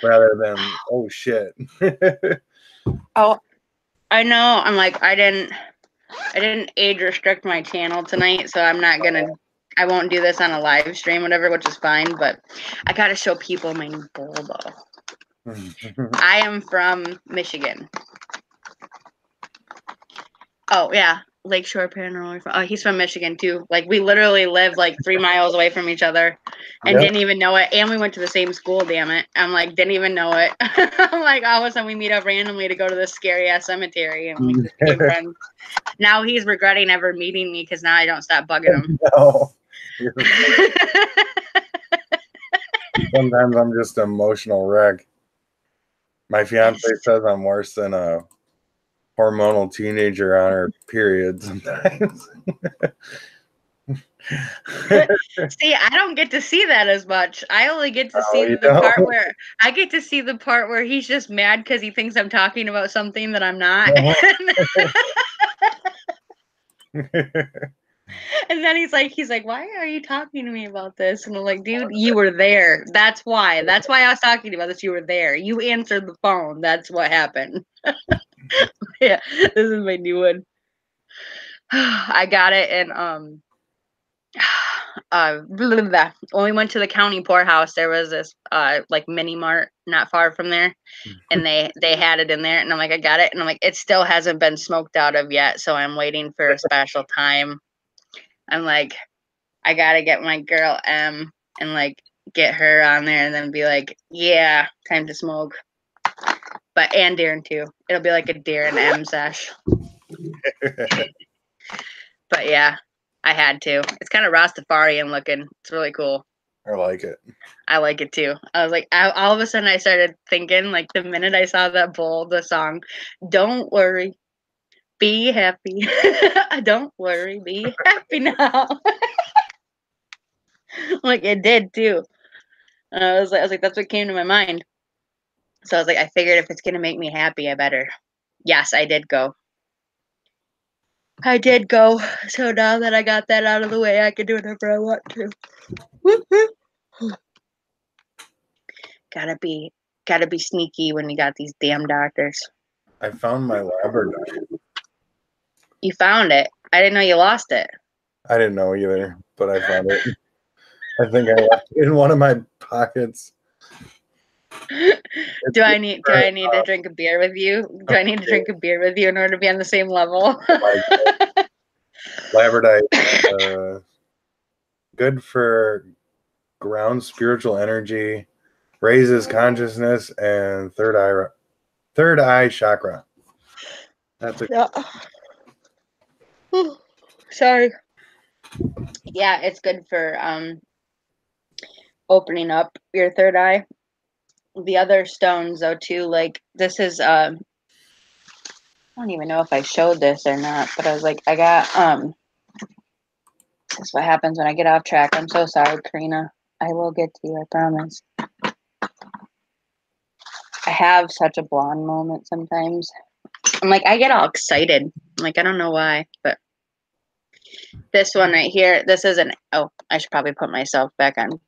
Rather than, "Oh shit." Oh, I know. I'm like, I didn't age restrict my channel tonight, so I'm not gonna I won't do this on a live stream, whatever, which is fine, but I got to show people my new bowl, though. I am from Michigan. Oh, yeah. Lakeshore Paranormal. Oh, he's from Michigan, too. Like, we literally live, like, 3 miles away from each other and didn't even know it. And we went to the same school, damn it. I'm like, didn't even know it. I'm like, all of a sudden we meet up randomly to go to this scary-ass cemetery and we just became friends. Now he's regretting ever meeting me because now I don't stop bugging him. No. Sometimes I'm just an emotional wreck. My fiance says I'm worse than a hormonal teenager on her period sometimes. See, I don't get to see that as much. I only get to see you the don't? part where I get to see the part where he's just mad because he thinks I'm talking about something that I'm not. And then he's like, why are you talking to me about this? And I'm like, dude, you were there. That's why. That's why I was talking about this. You were there. You answered the phone. That's what happened. Yeah, this is my new one. I got it and when we went to the county poorhouse, there was this like mini mart not far from there, and they had it in there, and I'm like, I got it, and I'm like, it still hasn't been smoked out of yet, so I'm waiting for a special time. I'm like, I gotta get my girl M and like get her on there, and then be like, yeah, time to smoke. And Darren too. It'll be like a Darren M sesh. But yeah, I had to. It's kind of Rastafarian looking. It's really cool. I like it. I like it too. I was like, all of a sudden I started thinking, like the minute I saw that bowl, the song, "Don't worry, be happy." Don't worry, be happy now. Like it did too. I was like, that's what came to my mind. So I was like, I figured if it's gonna make me happy, I better. Yes, I did go. I did go. So now that I got that out of the way, I can do whatever I want to. Gotta be sneaky when you got these damn doctors. I found my Labrador. You found it. I didn't know you lost it. I didn't know either, but I found it. I think I left it in one of my pockets. Do I need to drink a beer with you? Do I need to drink a beer with you in order to be on the same level? Labradorite, good for ground spiritual energy, raises consciousness, and third eye chakra. That's a Sorry. Yeah, it's good for opening up your third eye. The other stones though too, like this is I don't even know if I showed this or not, but I was like, I got this is what happens when I get off track. I'm so sorry, Karina. I will get to you, I promise. I have such a blonde moment sometimes. I'm like, I get all excited. I'm like, I don't know why, but this one right here, this is I should probably put myself back on.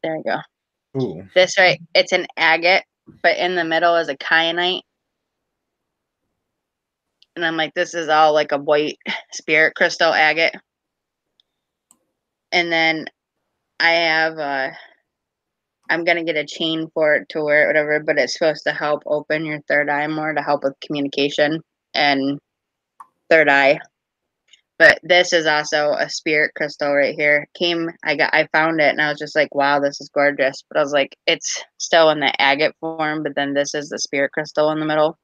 There we go. Ooh. This right, it's an agate, but in the middle is a kyanite. And I'm like, this is all like a white spirit crystal agate. And then I have I'm gonna get a chain for it to wear it, whatever, but it's supposed to help open your third eye more to help with communication and third eye. But this is also a spirit crystal right here. I found it and I was just like, wow, this is gorgeous. But I was like, it's still in the agate form, but then this is the spirit crystal in the middle.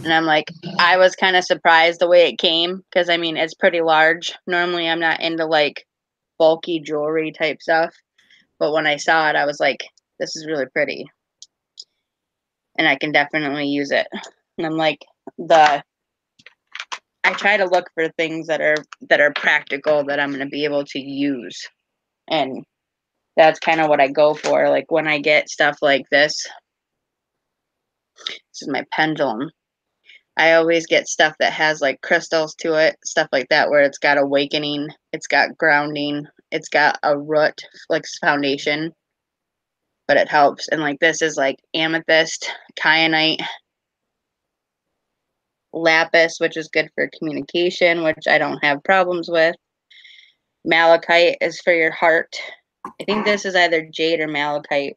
And I'm like, I was kind of surprised the way it came because I mean, it's pretty large. Normally, I'm not into like bulky jewelry type stuff. But when I saw it, I was like, this is really pretty. And I can definitely use it. And I'm like, I try to look for things that are practical that I'm going to be able to use. And that's kind of what I go for. Like when I get stuff like this is my pendulum. I always get stuff that has like crystals to it, stuff like that, where it's got awakening, it's got grounding, it's got a root, like foundation, but it helps. And like this is like amethyst, kyanite, lapis, which is good for communication, which I don't have problems with. Malachite is for your heart. I think this is either jade or malachite.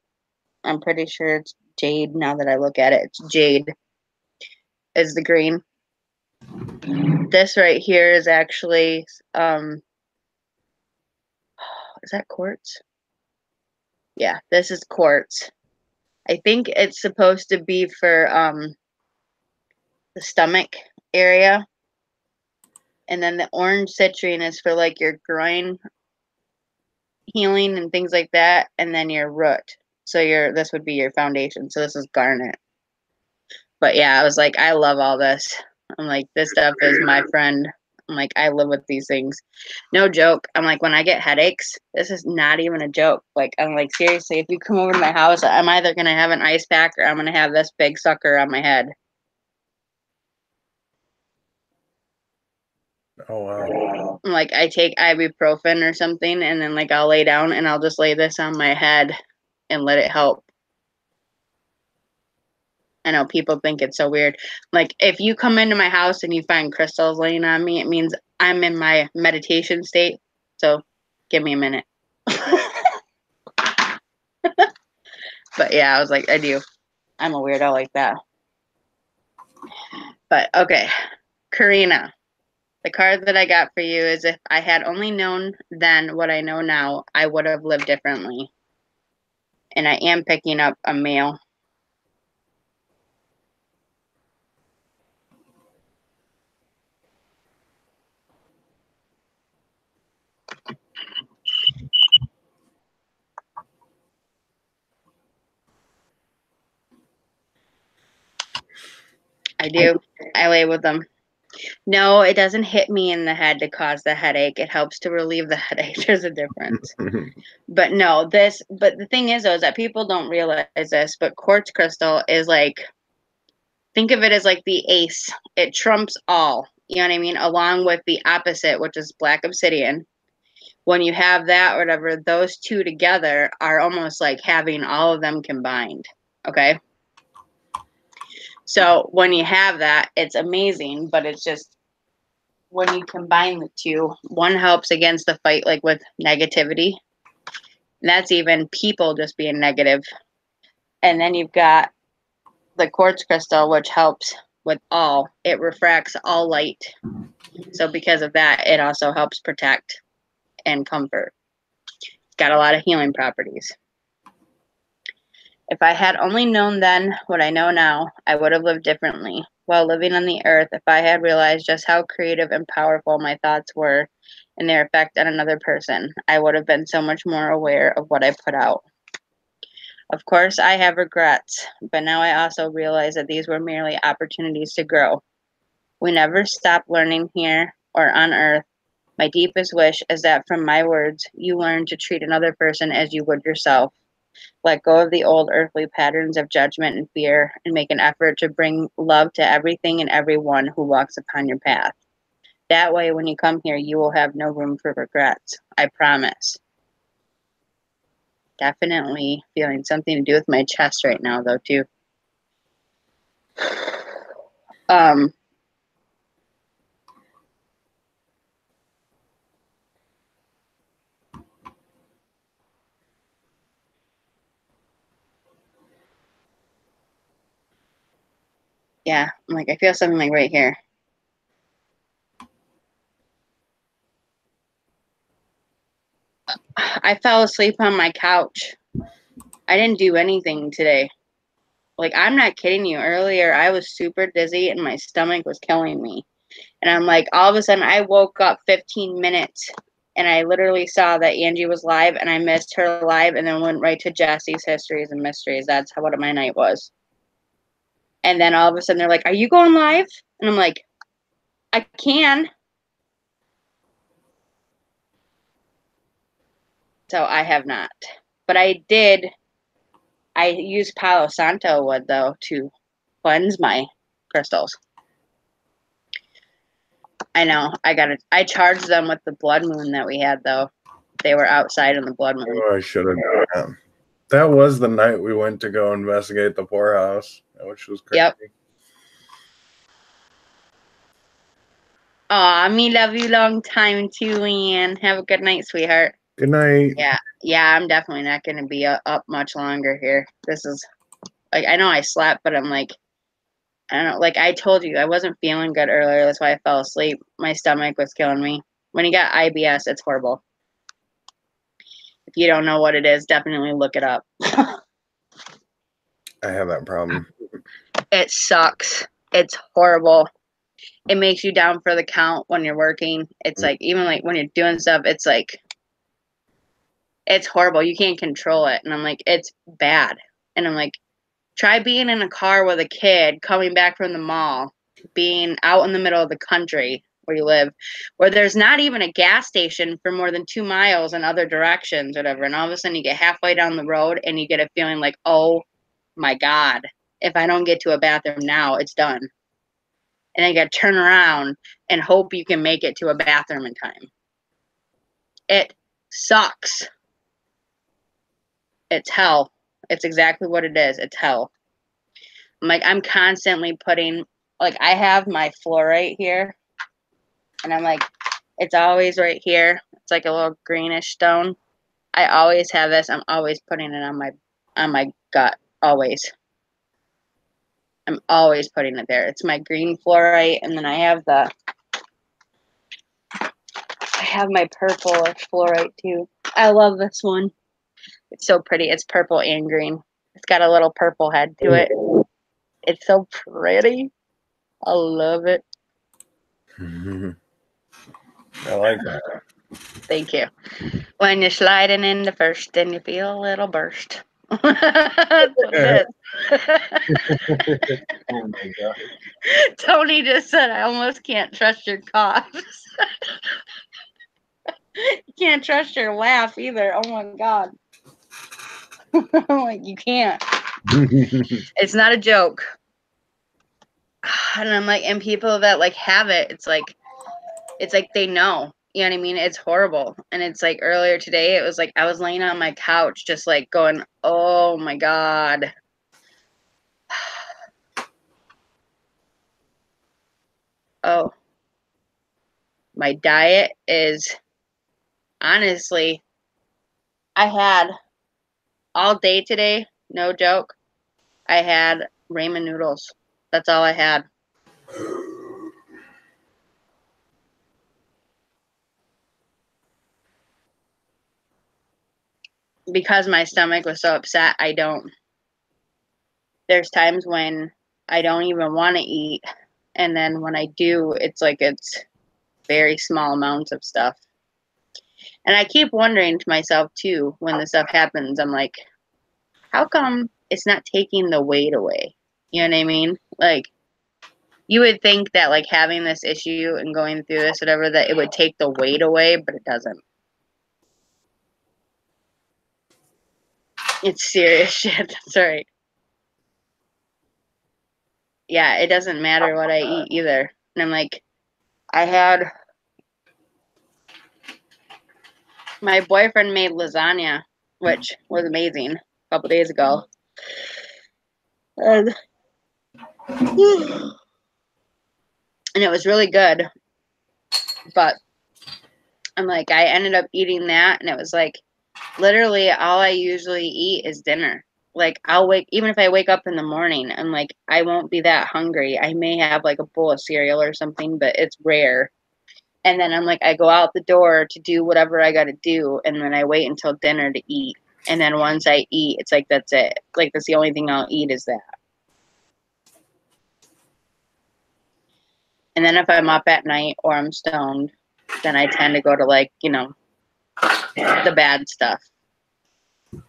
I'm pretty sure it's jade now that I look at it. It's jade is the green. This right here is actually, is that quartz? Yeah, this is quartz. I think it's supposed to be for the stomach area. And then the orange citrine is for like your groin healing and things like that. And then your root. So this would be your foundation. So this is garnet. But yeah, I was like, I love all this. I'm like, this stuff is my friend. I'm like, I live with these things. No joke. I'm like, when I get headaches, this is not even a joke. Like, I'm like, seriously, if you come over to my house, I'm either going to have an ice pack or I'm going to have this big sucker on my head. Oh, wow. I'm like, I take ibuprofen or something, and then like I'll lay down and I'll just lay this on my head and let it help. I know people think it's so weird. Like, if you come into my house and you find crystals laying on me, it means I'm in my meditation state. So give me a minute. But yeah, I was like, I do. I'm a weirdo like that. But okay, Karina, the card that I got for you is if I had only known then what I know now, I would have lived differently. And I am picking up a male. I do. I lay with them. No, it doesn't hit me in the head to cause the headache. It helps to relieve the headache. There's a difference. But no, but the thing is, though, is that people don't realize this, but quartz crystal is like, think of it as like the ace. It trumps all. You know what I mean? Along with the opposite, which is black obsidian. When you have that, whatever, those two together are almost like having all of them combined. Okay. So when you have that, it's amazing, but it's just when you combine the two, one helps against the fight, like with negativity. And that's even people just being negative. And then you've got the quartz crystal, which helps with all. It refracts all light. So because of that, it also helps protect and comfort. It's got a lot of healing properties. If I had only known then what I know now, I would have lived differently. While living on the earth, if I had realized just how creative and powerful my thoughts were and their effect on another person, I would have been so much more aware of what I put out. Of course, I have regrets, but now I also realize that these were merely opportunities to grow. We never stop learning here or on earth. My deepest wish is that from my words, you learn to treat another person as you would yourself. Let go of the old earthly patterns of judgment and fear, and make an effort to bring love to everything and everyone who walks upon your path. That way, when you come here, you will have no room for regrets. I promise. Definitely feeling something to do with my chest right now, though, too. Um, yeah, I'm like, I feel something like right here. I fell asleep on my couch. I didn't do anything today. Like, I'm not kidding you. Earlier, I was super dizzy and my stomach was killing me. And I'm like, all of a sudden, I woke up 15 minutes and I literally saw that Angie was live and I missed her live and then went right to Jesse's Histories and Mysteries. That's what my night was. And then all of a sudden, they're like, are you going live? And I'm like, I can. So I have not. But I did. I used Palo Santo wood, though, to cleanse my crystals. I know. I charged them with the blood moon that we had, though. They were outside in the blood moon. Oh, I should have done that. That was the night we went to go investigate the poorhouse, which was crazy. Yep. Aw, me love you long time too, Leanne. Have a good night, sweetheart. Good night. Yeah, I'm definitely not going to be up much longer here. This is, like, I know I slept, but I'm like, I don't know, like I told you, I wasn't feeling good earlier. That's why I fell asleep. My stomach was killing me. When you got IBS, it's horrible. If you don't know what it is, definitely look it up. I have that problem. It sucks. It's horrible. It makes you down for the count when you're working. It's like, even like when you're doing stuff, it's like, it's horrible. You can't control it. And I'm like, it's bad. And I'm like, try being in a car with a kid coming back from the mall, being out in the middle of the country where you live, where there's not even a gas station for more than 2 miles in other directions, whatever. And all of a sudden you get halfway down the road and you get a feeling like, oh my God, if I don't get to a bathroom now, it's done. And then you got to turn around and hope you can make it to a bathroom in time. It sucks. It's hell. It's exactly what it is. It's hell. I'm constantly putting, like, I have my fluorite here, and I'm like, it's always right here. It's like a little greenish stone. I always have this. I'm always putting it on my gut. Always. I'm always putting it there. It's my green fluorite, and then I have my purple fluorite too. I love this one. It's so pretty. It's purple and green. It's got a little purple head to it. It's so pretty. I love it. I like that. Thank you. When you're sliding in the first and you feel a little burst. That's what it is. Oh my God. Tony just said, I almost can't trust your coughs. You can't trust your laugh either. Oh my God. I'm like, you can't. It's not a joke. And I'm like, and people that like have it, it's like they know. You know what I mean? It's horrible. And it's like earlier today, it was like I was laying on my couch just like going, oh my God. Oh, my diet is honestly, I had all day today, no joke. I had ramen noodles. That's all I had. Because my stomach was so upset, there's times when I don't even want to eat. And then when I do, it's like it's very small amounts of stuff. And I keep wondering to myself too, when this stuff happens, I'm like, how come it's not taking the weight away? You know what I mean? Like, you would think that like having this issue and going through this, whatever, that it would take the weight away, but it doesn't. It's serious shit. That's right. Yeah, it doesn't matter what I eat either. And I'm like, my boyfriend made lasagna, which was amazing a couple days ago. And, and it was really good. But I'm like, I ended up eating that, and it was like, literally all I usually eat is dinner. Like, even if I wake up in the morning, I'm like, I won't be that hungry. I may have like a bowl of cereal or something, but it's rare. And then I'm like, I go out the door to do whatever I got to do, and then I wait until dinner to eat. And then once I eat, it's like, that's it. Like, that's the only thing I'll eat is that. And then if I'm up at night or I'm stoned, then I tend to go to like, the bad stuff.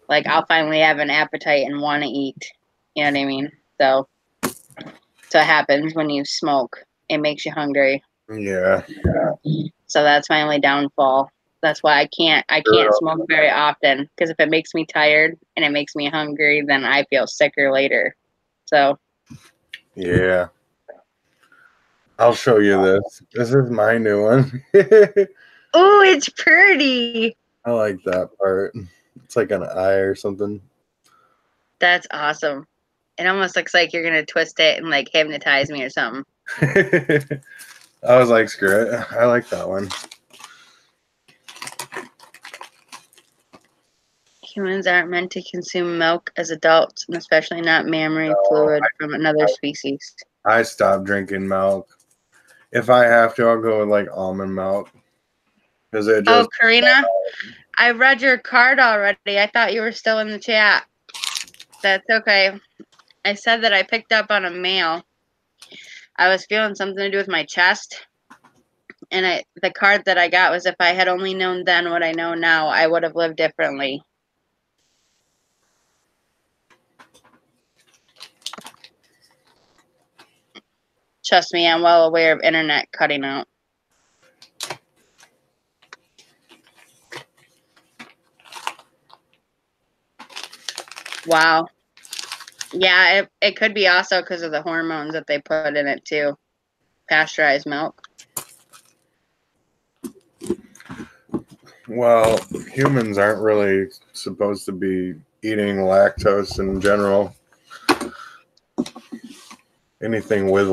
Like, I'll finally have an appetite and want to eat. You know what I mean? So it happens when you smoke. It makes you hungry. Yeah. So that's my only downfall. That's why I can't smoke very often, because if it makes me tired and it makes me hungry, then I feel sicker later. So Yeah. I'll show you this. This is my new one. oh, it's pretty. I like that part. It's like an eye or something. That's awesome. It almost looks like you're gonna twist it and like hypnotize me or something. I was like, screw it. I like that one. Humans aren't meant to consume milk as adults, and especially not mammary No, fluid from another species. I stopped drinking milk. If I have to, I'll go with like almond milk because it Oh, just. Karina, I read your card already. I thought you were still in the chat. That's okay. I said that I picked up on a mail. I was feeling something to do with my chest, and the card that I got was, if I had only known then what I know now, I would have lived differently. Trust me, I'm well aware of internet cutting out. Wow. Yeah, it could be also because of the hormones that they put in it too. Pasteurized milk. Well, humans aren't really supposed to be eating lactose in general. Anything with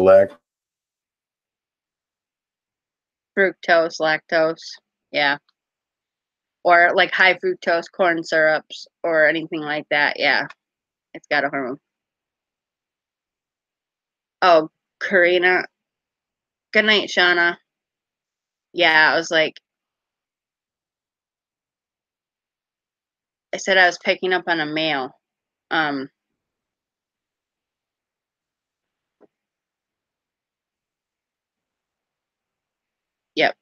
Fructose, lactose. Yeah. Or like high fructose corn syrups or anything like that. Yeah. It's got a hormone. Oh, Karina. Good night, Shauna. Yeah, I was like, I said I was picking up on a mail. Um, yep.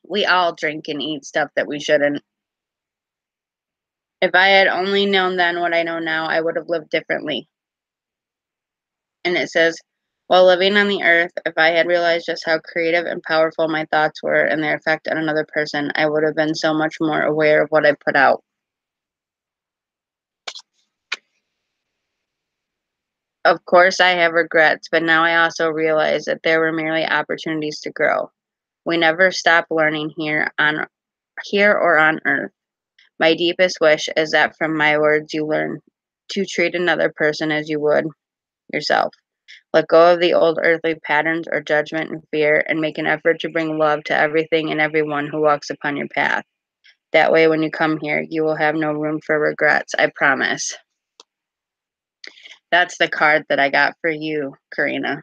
We all drink and eat stuff that we shouldn't. If I had only known then what I know now, I would have lived differently. And it says, while living on the earth, if I had realized just how creative and powerful my thoughts were and their effect on another person, I would have been so much more aware of what I put out. Of course, I have regrets, but now I also realize that there were merely opportunities to grow. We never stop learning here or on earth. My deepest wish is that from my words you learn to treat another person as you would yourself. Let go of the old earthly patterns or judgment and fear, and make an effort to bring love to everything and everyone who walks upon your path. That way, when you come here, you will have no room for regrets, I promise. That's the card that I got for you, Karina.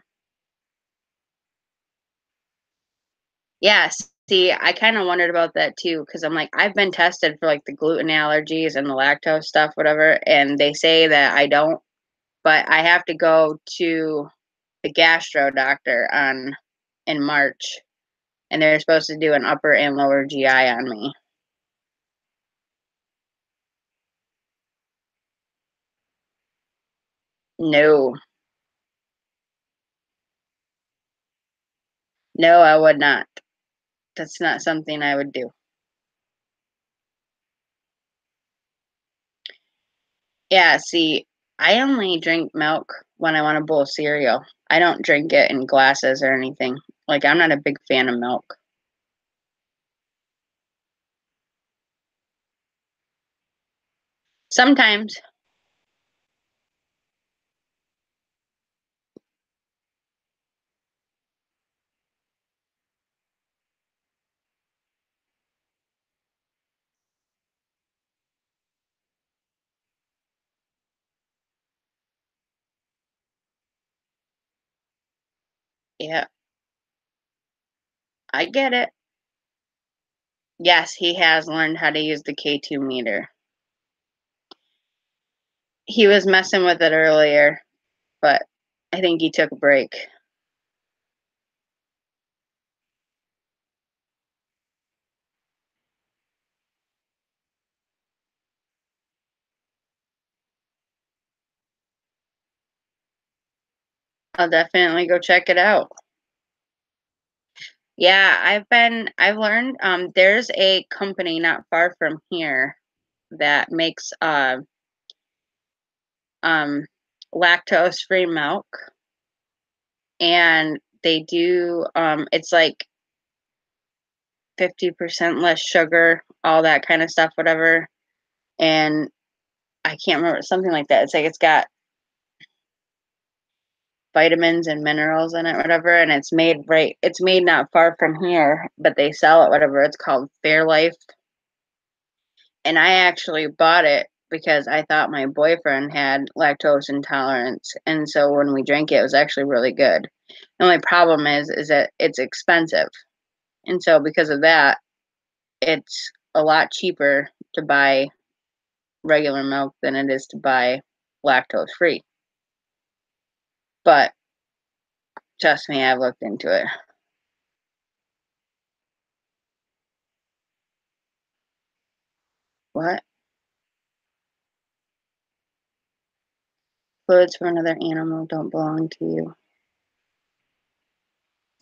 Yes. See, I kind of wondered about that too, because I'm like, I've been tested for like the gluten allergies and the lactose stuff, whatever, and they say that I don't, but I have to go to the gastro doctor in March, and they're supposed to do an upper and lower GI on me. No, no, I would not. That's not something I would do. Yeah, see, I only drink milk when I want a bowl of cereal. I don't drink it in glasses or anything. Like, I'm not a big fan of milk. Sometimes. Yeah, I get it. Yes, he has learned how to use the K2 meter. He was messing with it earlier, but I think he took a break. I'll definitely go check it out. Yeah, I've learned there's a company not far from here that makes um lactose free milk, and they do it's like 50% less sugar, all that kind of stuff, whatever. And I can't remember, something like that. It's like it's got vitamins and minerals in it, whatever, and it's made not far from here, but they sell it, whatever. It's called Fairlife. And I actually bought it because I thought my boyfriend had lactose intolerance, and so when we drank it, it was actually really good. The only problem is that it's expensive, and so because of that, it's a lot cheaper to buy regular milk than it is to buy lactose free. But trust me, I've looked into it. What? Fluids from another animal don't belong to you.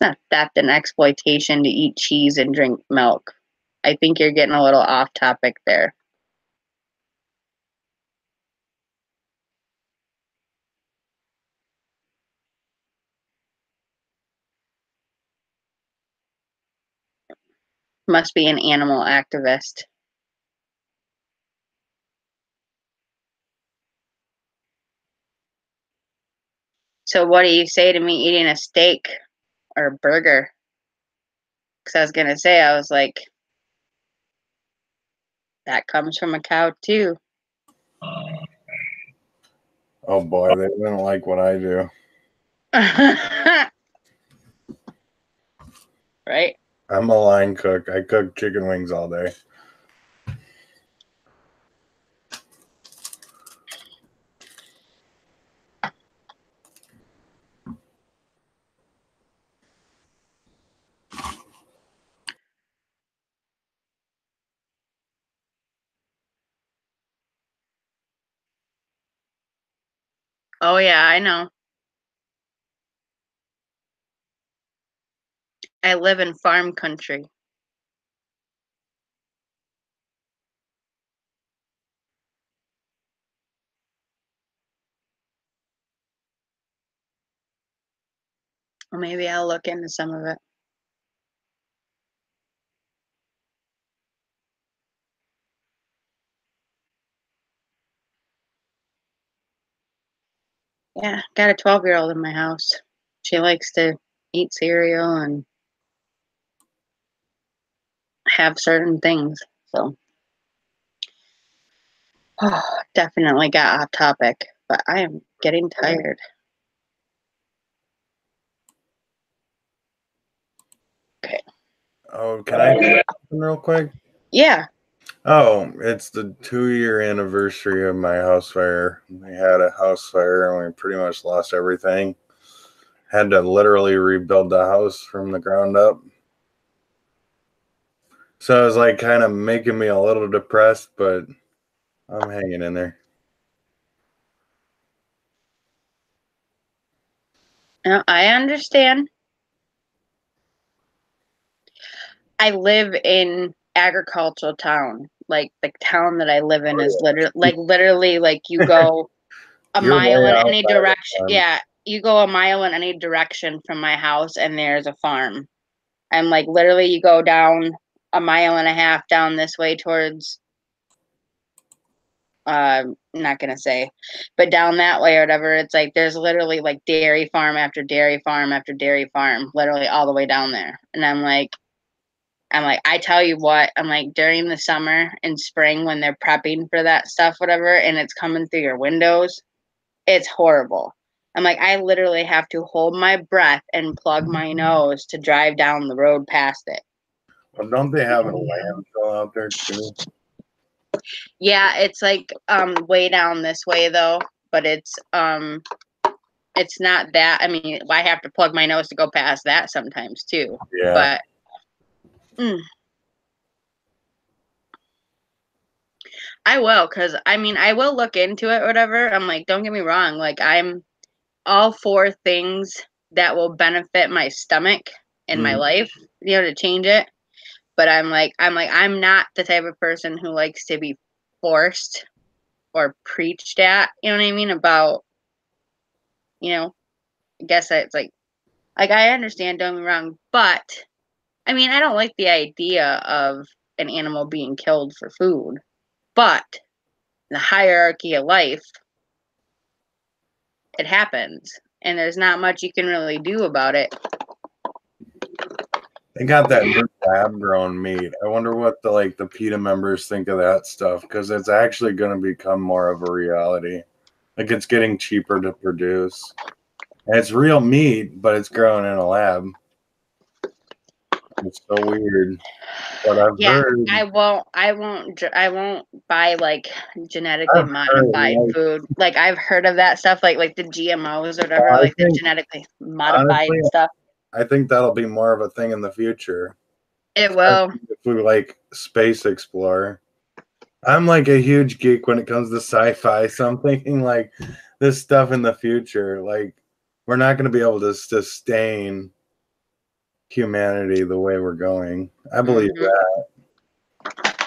It's not theft and exploitation to eat cheese and drink milk. I think you're getting a little off topic there. Must be an animal activist. So, what do you say to me eating a steak or a burger? Because I was going to say, I was like, that comes from a cow too. Oh boy, they didn't like what I do. Right? I'm a line cook. I cook chicken wings all day. Oh, yeah, I know. I live in farm country. Well, maybe I'll look into some of it. Yeah, got a 12-year-old in my house. She likes to eat cereal and have certain things. So, oh, definitely got off topic, but I am getting tired. Okay. Oh, can I say something real quick? Yeah. Oh, it's the 2-year anniversary of my house fire. We had a house fire and we pretty much lost everything. Had to literally rebuild the house from the ground up. So it was like kind of making me a little depressed, but I'm hanging in there. No, I understand. I live in agricultural town. Like the town that I live in is literally like you go a You're mile way in any outside of direction. fun. Yeah, you go a mile in any direction from my house and there's a farm. And like literally you go down a mile and a half down this way towards I'm not gonna say, but down that way or whatever, it's like there's literally like dairy farm after dairy farm after dairy farm, literally all the way down there. And I'm like, I tell you what, I'm like during the summer and spring when they're prepping for that stuff, whatever, and it's coming through your windows, it's horrible. I'm like, I literally have to hold my breath and plug my nose to drive down the road past it. Well, don't they have a landfill out there too? Yeah, it's like way down this way though, but it's not that. I mean, I have to plug my nose to go past that sometimes too. Yeah. But mm, I will, because I mean, I will look into it, whatever. I'm like, don't get me wrong. Like, I'm all for things that will benefit my stomach in my Mm, life, to change it. But I'm not the type of person who likes to be forced or preached at, you know what I mean? About, you know, I guess it's like I understand, don't get me wrong, but I mean, I don't like the idea of an animal being killed for food. But the hierarchy of life, it happens. and there's not much you can really do about it. They got that new lab grown meat. I wonder what the PETA members think of that stuff, because it's actually going to become more of a reality. Like, it's getting cheaper to produce. And it's real meat, but it's grown in a lab. It's so weird. But I've heard I won't buy like genetically modified food. Like I've heard of that stuff, like the GMOs or whatever, like the genetically modified honestly, stuff. I think that'll be more of a thing in the future. It will. If we like space explore. I'm like a huge geek when it comes to sci-fi, so I'm thinking like this stuff in the future, like we're not going to be able to sustain humanity the way we're going. I believe that.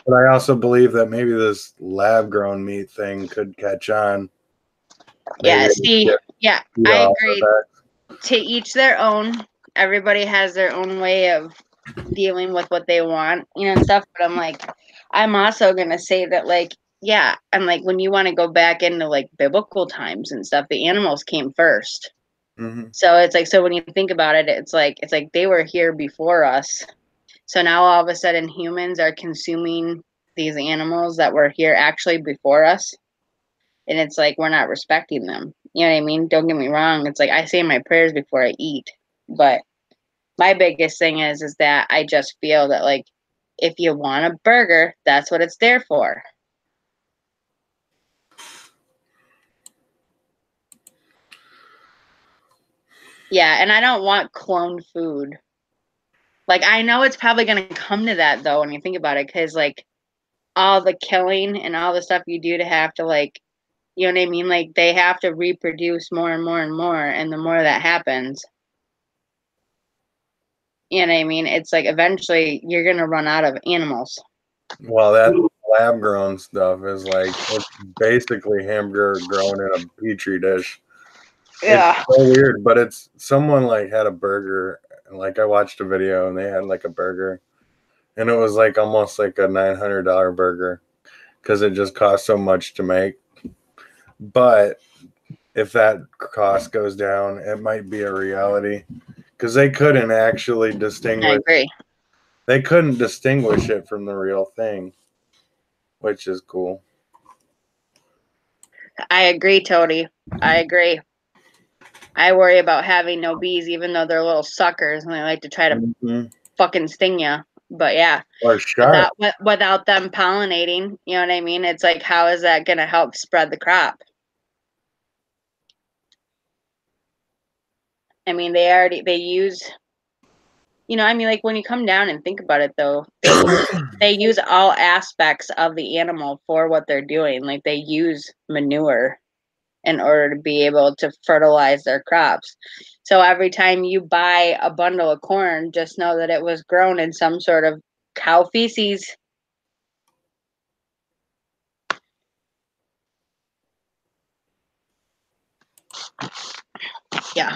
But I also believe that maybe this lab-grown meat thing could catch on. Maybe I agree. To each their own. Everybody has their own way of dealing with what they want, and stuff. But I'm also gonna say that, I'm like, when you want to go back into like biblical times and stuff, the animals came first. Mm-hmm. So it's like, so when you think about it, it's like they were here before us. So now all of a sudden humans are consuming these animals that were here actually before us. And it's like, we're not respecting them. You know what I mean? Don't get me wrong. It's like, I say my prayers before I eat. But my biggest thing is that I just feel that, like, if you want a burger, that's what it's there for. Yeah, and I don't want cloned food. Like, I know it's probably going to come to that, though, when you think about it, because, like, all the killing and all the stuff you do to have to, like, you know what I mean? Like, they have to reproduce more and more and more, and the more that happens, you know what I mean? It's like, eventually, you're going to run out of animals. Well, that lab-grown stuff is like, it's basically hamburger grown in a petri dish. Yeah. It's so weird, but it's someone like had a burger, and like I watched a video and they had like a burger, and it was like almost like a $900 burger because it just cost so much to make. But if that cost goes down, it might be a reality because they couldn't actually distinguish. I agree. They couldn't distinguish it from the real thing, which is cool. I agree, Tony. I agree. I worry about having no bees, even though they're little suckers and they like to try to fucking sting you. But yeah, or without them pollinating, you know what I mean? It's like, how is that going to help spread the crop? I mean, they use, you know, I mean, like when you come down and think about it, though, they use all aspects of the animal for what they're doing. Like they use manure in order to be able to fertilize their crops. So every time you buy a bundle of corn, just know that it was grown in some sort of cow feces. Yeah.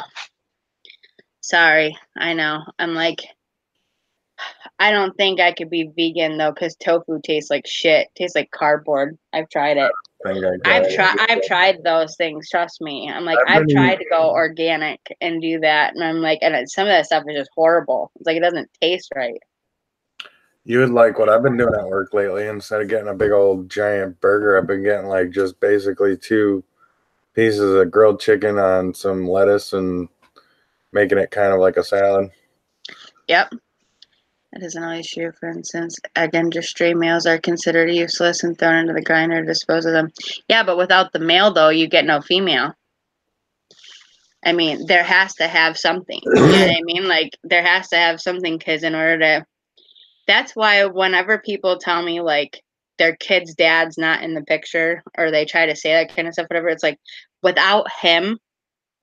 Sorry. I know. I'm like, I don't think I could be vegan though, because tofu tastes like shit. Tastes like cardboard. I've tried it. I've tried those things. Trust me. I'm like, I've tried to go organic and do that, and I'm like, and some of that stuff is just horrible. It's like it doesn't taste right. You would like what I've been doing at work lately. Instead of getting a big old giant burger, I've been getting like just basically 2 pieces of grilled chicken on some lettuce and making it kind of like a salad. Yep. That isn't always true. For instance, egg industry males are considered useless and thrown into the grinder to dispose of them. Yeah, but without the male, though, you get no female. I mean, there has to have something. You know what I mean? Like, there has to have something, because in order to... That's why whenever people tell me, like, their kid's dad's not in the picture, or they try to say that kind of stuff, whatever, it's like, without him,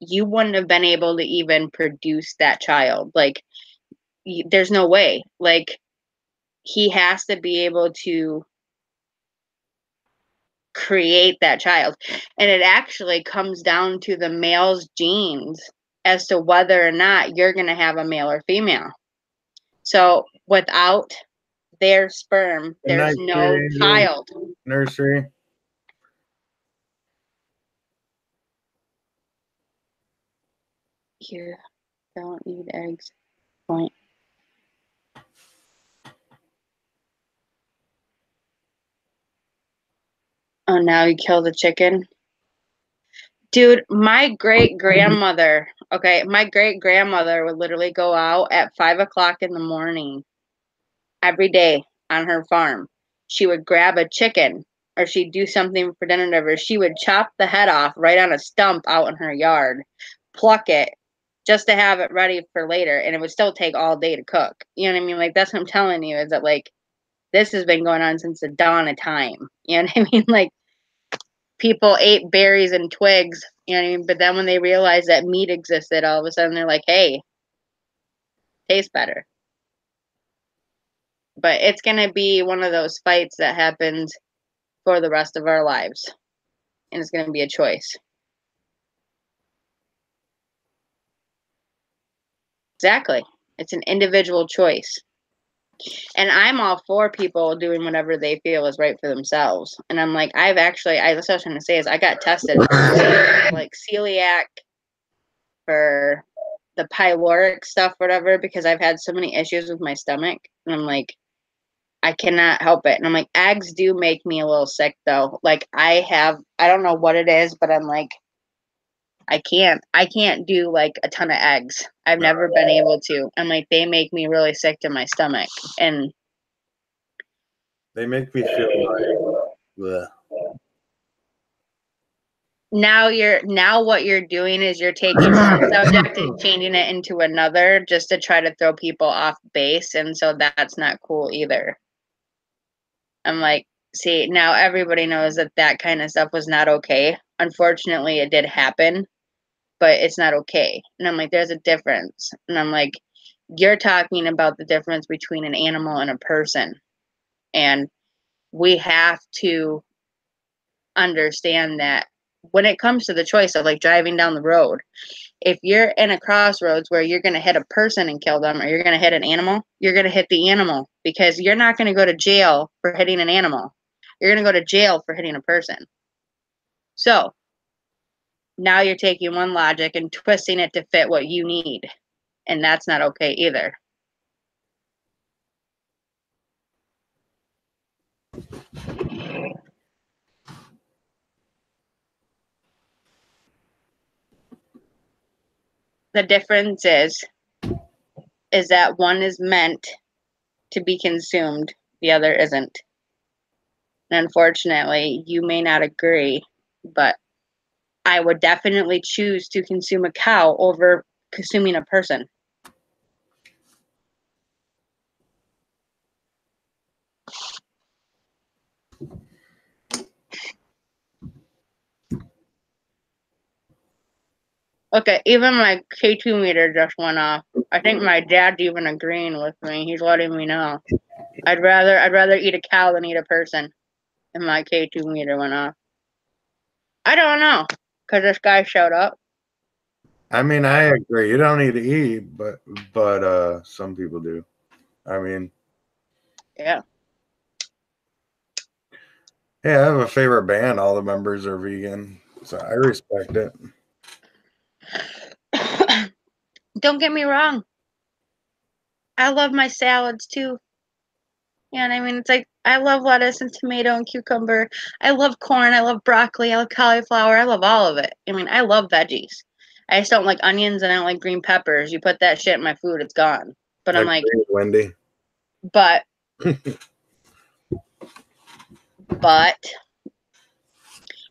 you wouldn't have been able to even produce that child. Like, there's no way. Like, he has to be able to create that child. And it actually comes down to the male's genes as to whether or not you're going to have a male or female. So without their sperm, there's no child. You don't eat eggs. Point. Oh, now you kill the chicken? Dude, my great-grandmother, okay, my great-grandmother would literally go out at 5 o'clock in the morning every day on her farm. She would grab a chicken or she'd do something for dinner. Whatever. She would chop the head off right on a stump out in her yard, pluck it just to have it ready for later. And it would still take all day to cook. You know what I mean? Like, that's what I'm telling you, is that, like, this has been going on since the dawn of time. You know what I mean? Like, people ate berries and twigs, you know what I mean? But then when they realized that meat existed, all of a sudden they're like, hey, tastes better. But it's going to be one of those fights that happens for the rest of our lives. And it's going to be a choice. Exactly. It's an individual choice. And I'm all for people doing whatever they feel is right for themselves. And I'm like, that's what I was trying to say is I got tested for like celiac, for the pyloric stuff, whatever, because I've had so many issues with my stomach. And I'm like, I cannot help it. And I'm like, eggs do make me a little sick though. Like I don't know what it is, but I'm like, I can't do like a ton of eggs. I've never been able to. I'm like, they make me really sick to my stomach. And they make me feel like, bleh. Now what you're doing is you're taking one subject and changing it into another just to try to throw people off base. And so that's not cool either. I'm like, see, now everybody knows that kind of stuff was not okay. Unfortunately, it did happen, but it's not okay. And I'm like, there's a difference. And I'm like, you're talking about the difference between an animal and a person. And we have to understand that when it comes to the choice of like driving down the road, if you're in a crossroads where you're going to hit a person and kill them or you're going to hit an animal, you're going to hit the animal because you're not going to go to jail for hitting an animal. You're going to go to jail for hitting a person. So now you're taking one logic and twisting it to fit what you need. And that's not okay either. The difference is that one is meant to be consumed, the other isn't. And unfortunately, you may not agree, but I would definitely choose to consume a cow over consuming a person. Okay, even my K2 meter just went off. I think my dad's even agreeing with me. He's letting me know. I'd rather eat a cow than eat a person. And my K2 meter went off. I don't know, because this guy showed up. I mean, I agree. You don't need to eat, but some people do. I mean, Yeah. yeah, I have a favorite band. All the members are vegan, so I respect it. Don't get me wrong. I love my salads too. You know what I mean? It's like I love lettuce and tomato and cucumber. I love corn. I love broccoli. I love cauliflower. I love all of it. I mean, I love veggies. I just don't like onions and I don't like green peppers. You put that shit in my food, it's gone. But I'm like, Wendy. but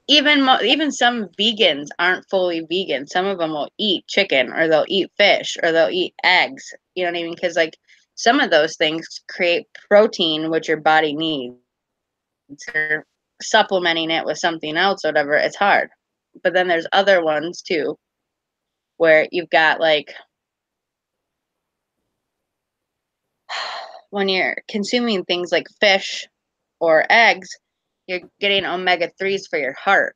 even some vegans aren't fully vegan. Some of them will eat chicken or they'll eat fish or they'll eat eggs. You know what I mean? Because like some of those things create protein, which your body needs. You're supplementing it with something else or whatever, it's hard. But then there's other ones too, where you've got like when you're consuming things like fish or eggs, you're getting omega-3s for your heart.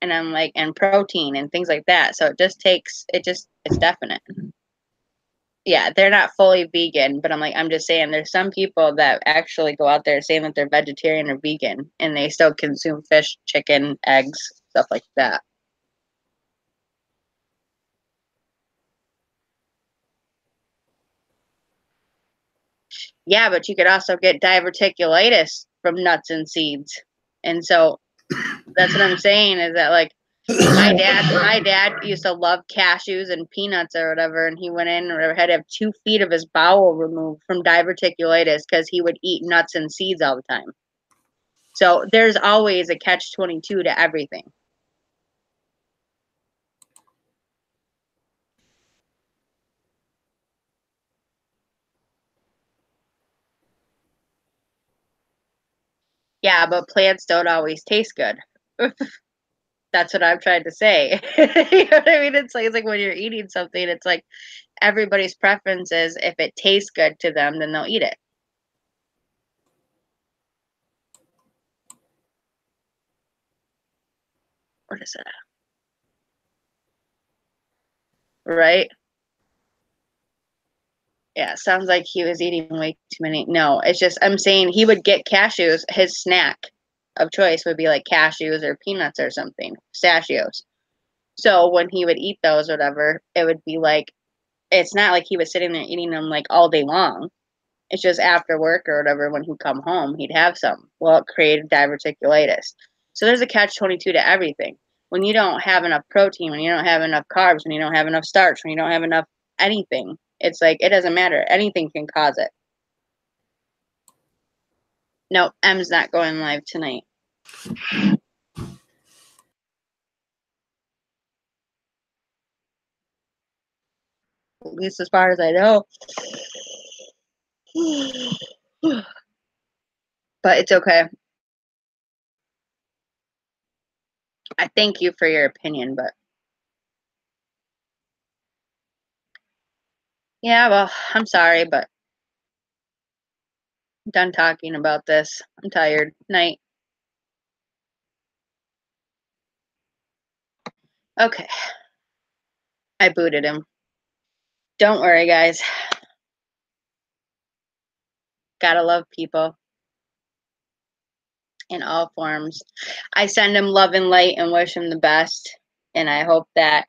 And I'm like, and protein and things like that. So it's definite. Yeah, they're not fully vegan, but I'm just saying there's some people that actually go out there saying that they're vegetarian or vegan and they still consume fish, chicken, eggs, stuff like that. Yeah, but you could also get diverticulitis from nuts and seeds. And so that's what I'm saying is that, like, my dad used to love cashews and peanuts or whatever, and he went in or had to have 2 feet of his bowel removed from diverticulitis because he would eat nuts and seeds all the time. So there's always a catch-22 to everything. Yeah, but plants don't always taste good. That's what I'm trying to say. You know what I mean? It's like when you're eating something, it's like everybody's preference is if it tastes good to them, then they'll eat it. What is it? Right? Yeah, sounds like he was eating way too many. No, it's just I'm saying he would get cashews. His snack of choice would be like cashews or peanuts or something, pistachios. So when he would eat those, or whatever, it would be like it's not like he was sitting there eating them like all day long. It's just after work or whatever, when he'd come home, he'd have some. Well, it created diverticulitis. So there's a catch-22 to everything. When you don't have enough protein, when you don't have enough carbs, when you don't have enough starch, when you don't have enough anything, it's like it doesn't matter. Anything can cause it. No, M's not going live tonight. At least as far as I know. But it's okay. I thank you for your opinion, but yeah, well, I'm sorry, but I'm done talking about this. I'm tired. Night. Okay. I booted him. Don't worry, guys. Gotta love people in all forms. I send him love and light and wish him the best. And I hope that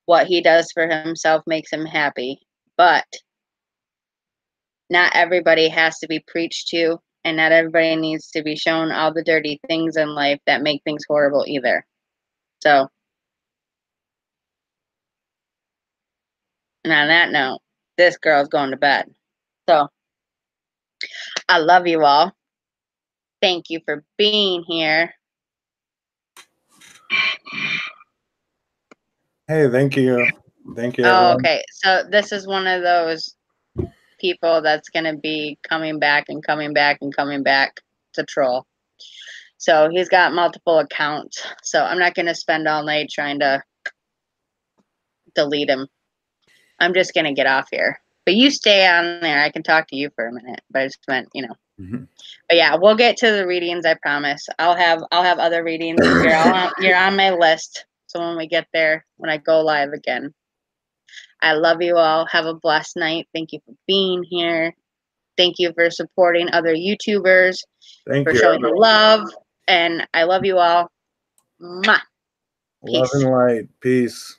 what he does for himself makes him happy. But not everybody has to be preached to, and not everybody needs to be shown all the dirty things in life that make things horrible either. So, and on that note, this girl's going to bed. So, I love you all. Thank you for being here. Hey, thank you. Thank you, Oh, everyone. okay. So, this is one of those people that's going to be coming back and coming back and coming back to troll. So, he's got multiple accounts. So, I'm not going to spend all night trying to delete him. I'm just going to get off here. But you stay on there. I can talk to you for a minute. But I just meant, Mm-hmm. But yeah, we'll get to the readings. I promise. I'll have other readings. You're on my list. So when we get there, when I go live again, I love you all. Have a blessed night. Thank you for being here. Thank you for supporting other YouTubers, Thank for you, showing everyone. love, and I love you all. Mwah. Love Peace. and light. Peace.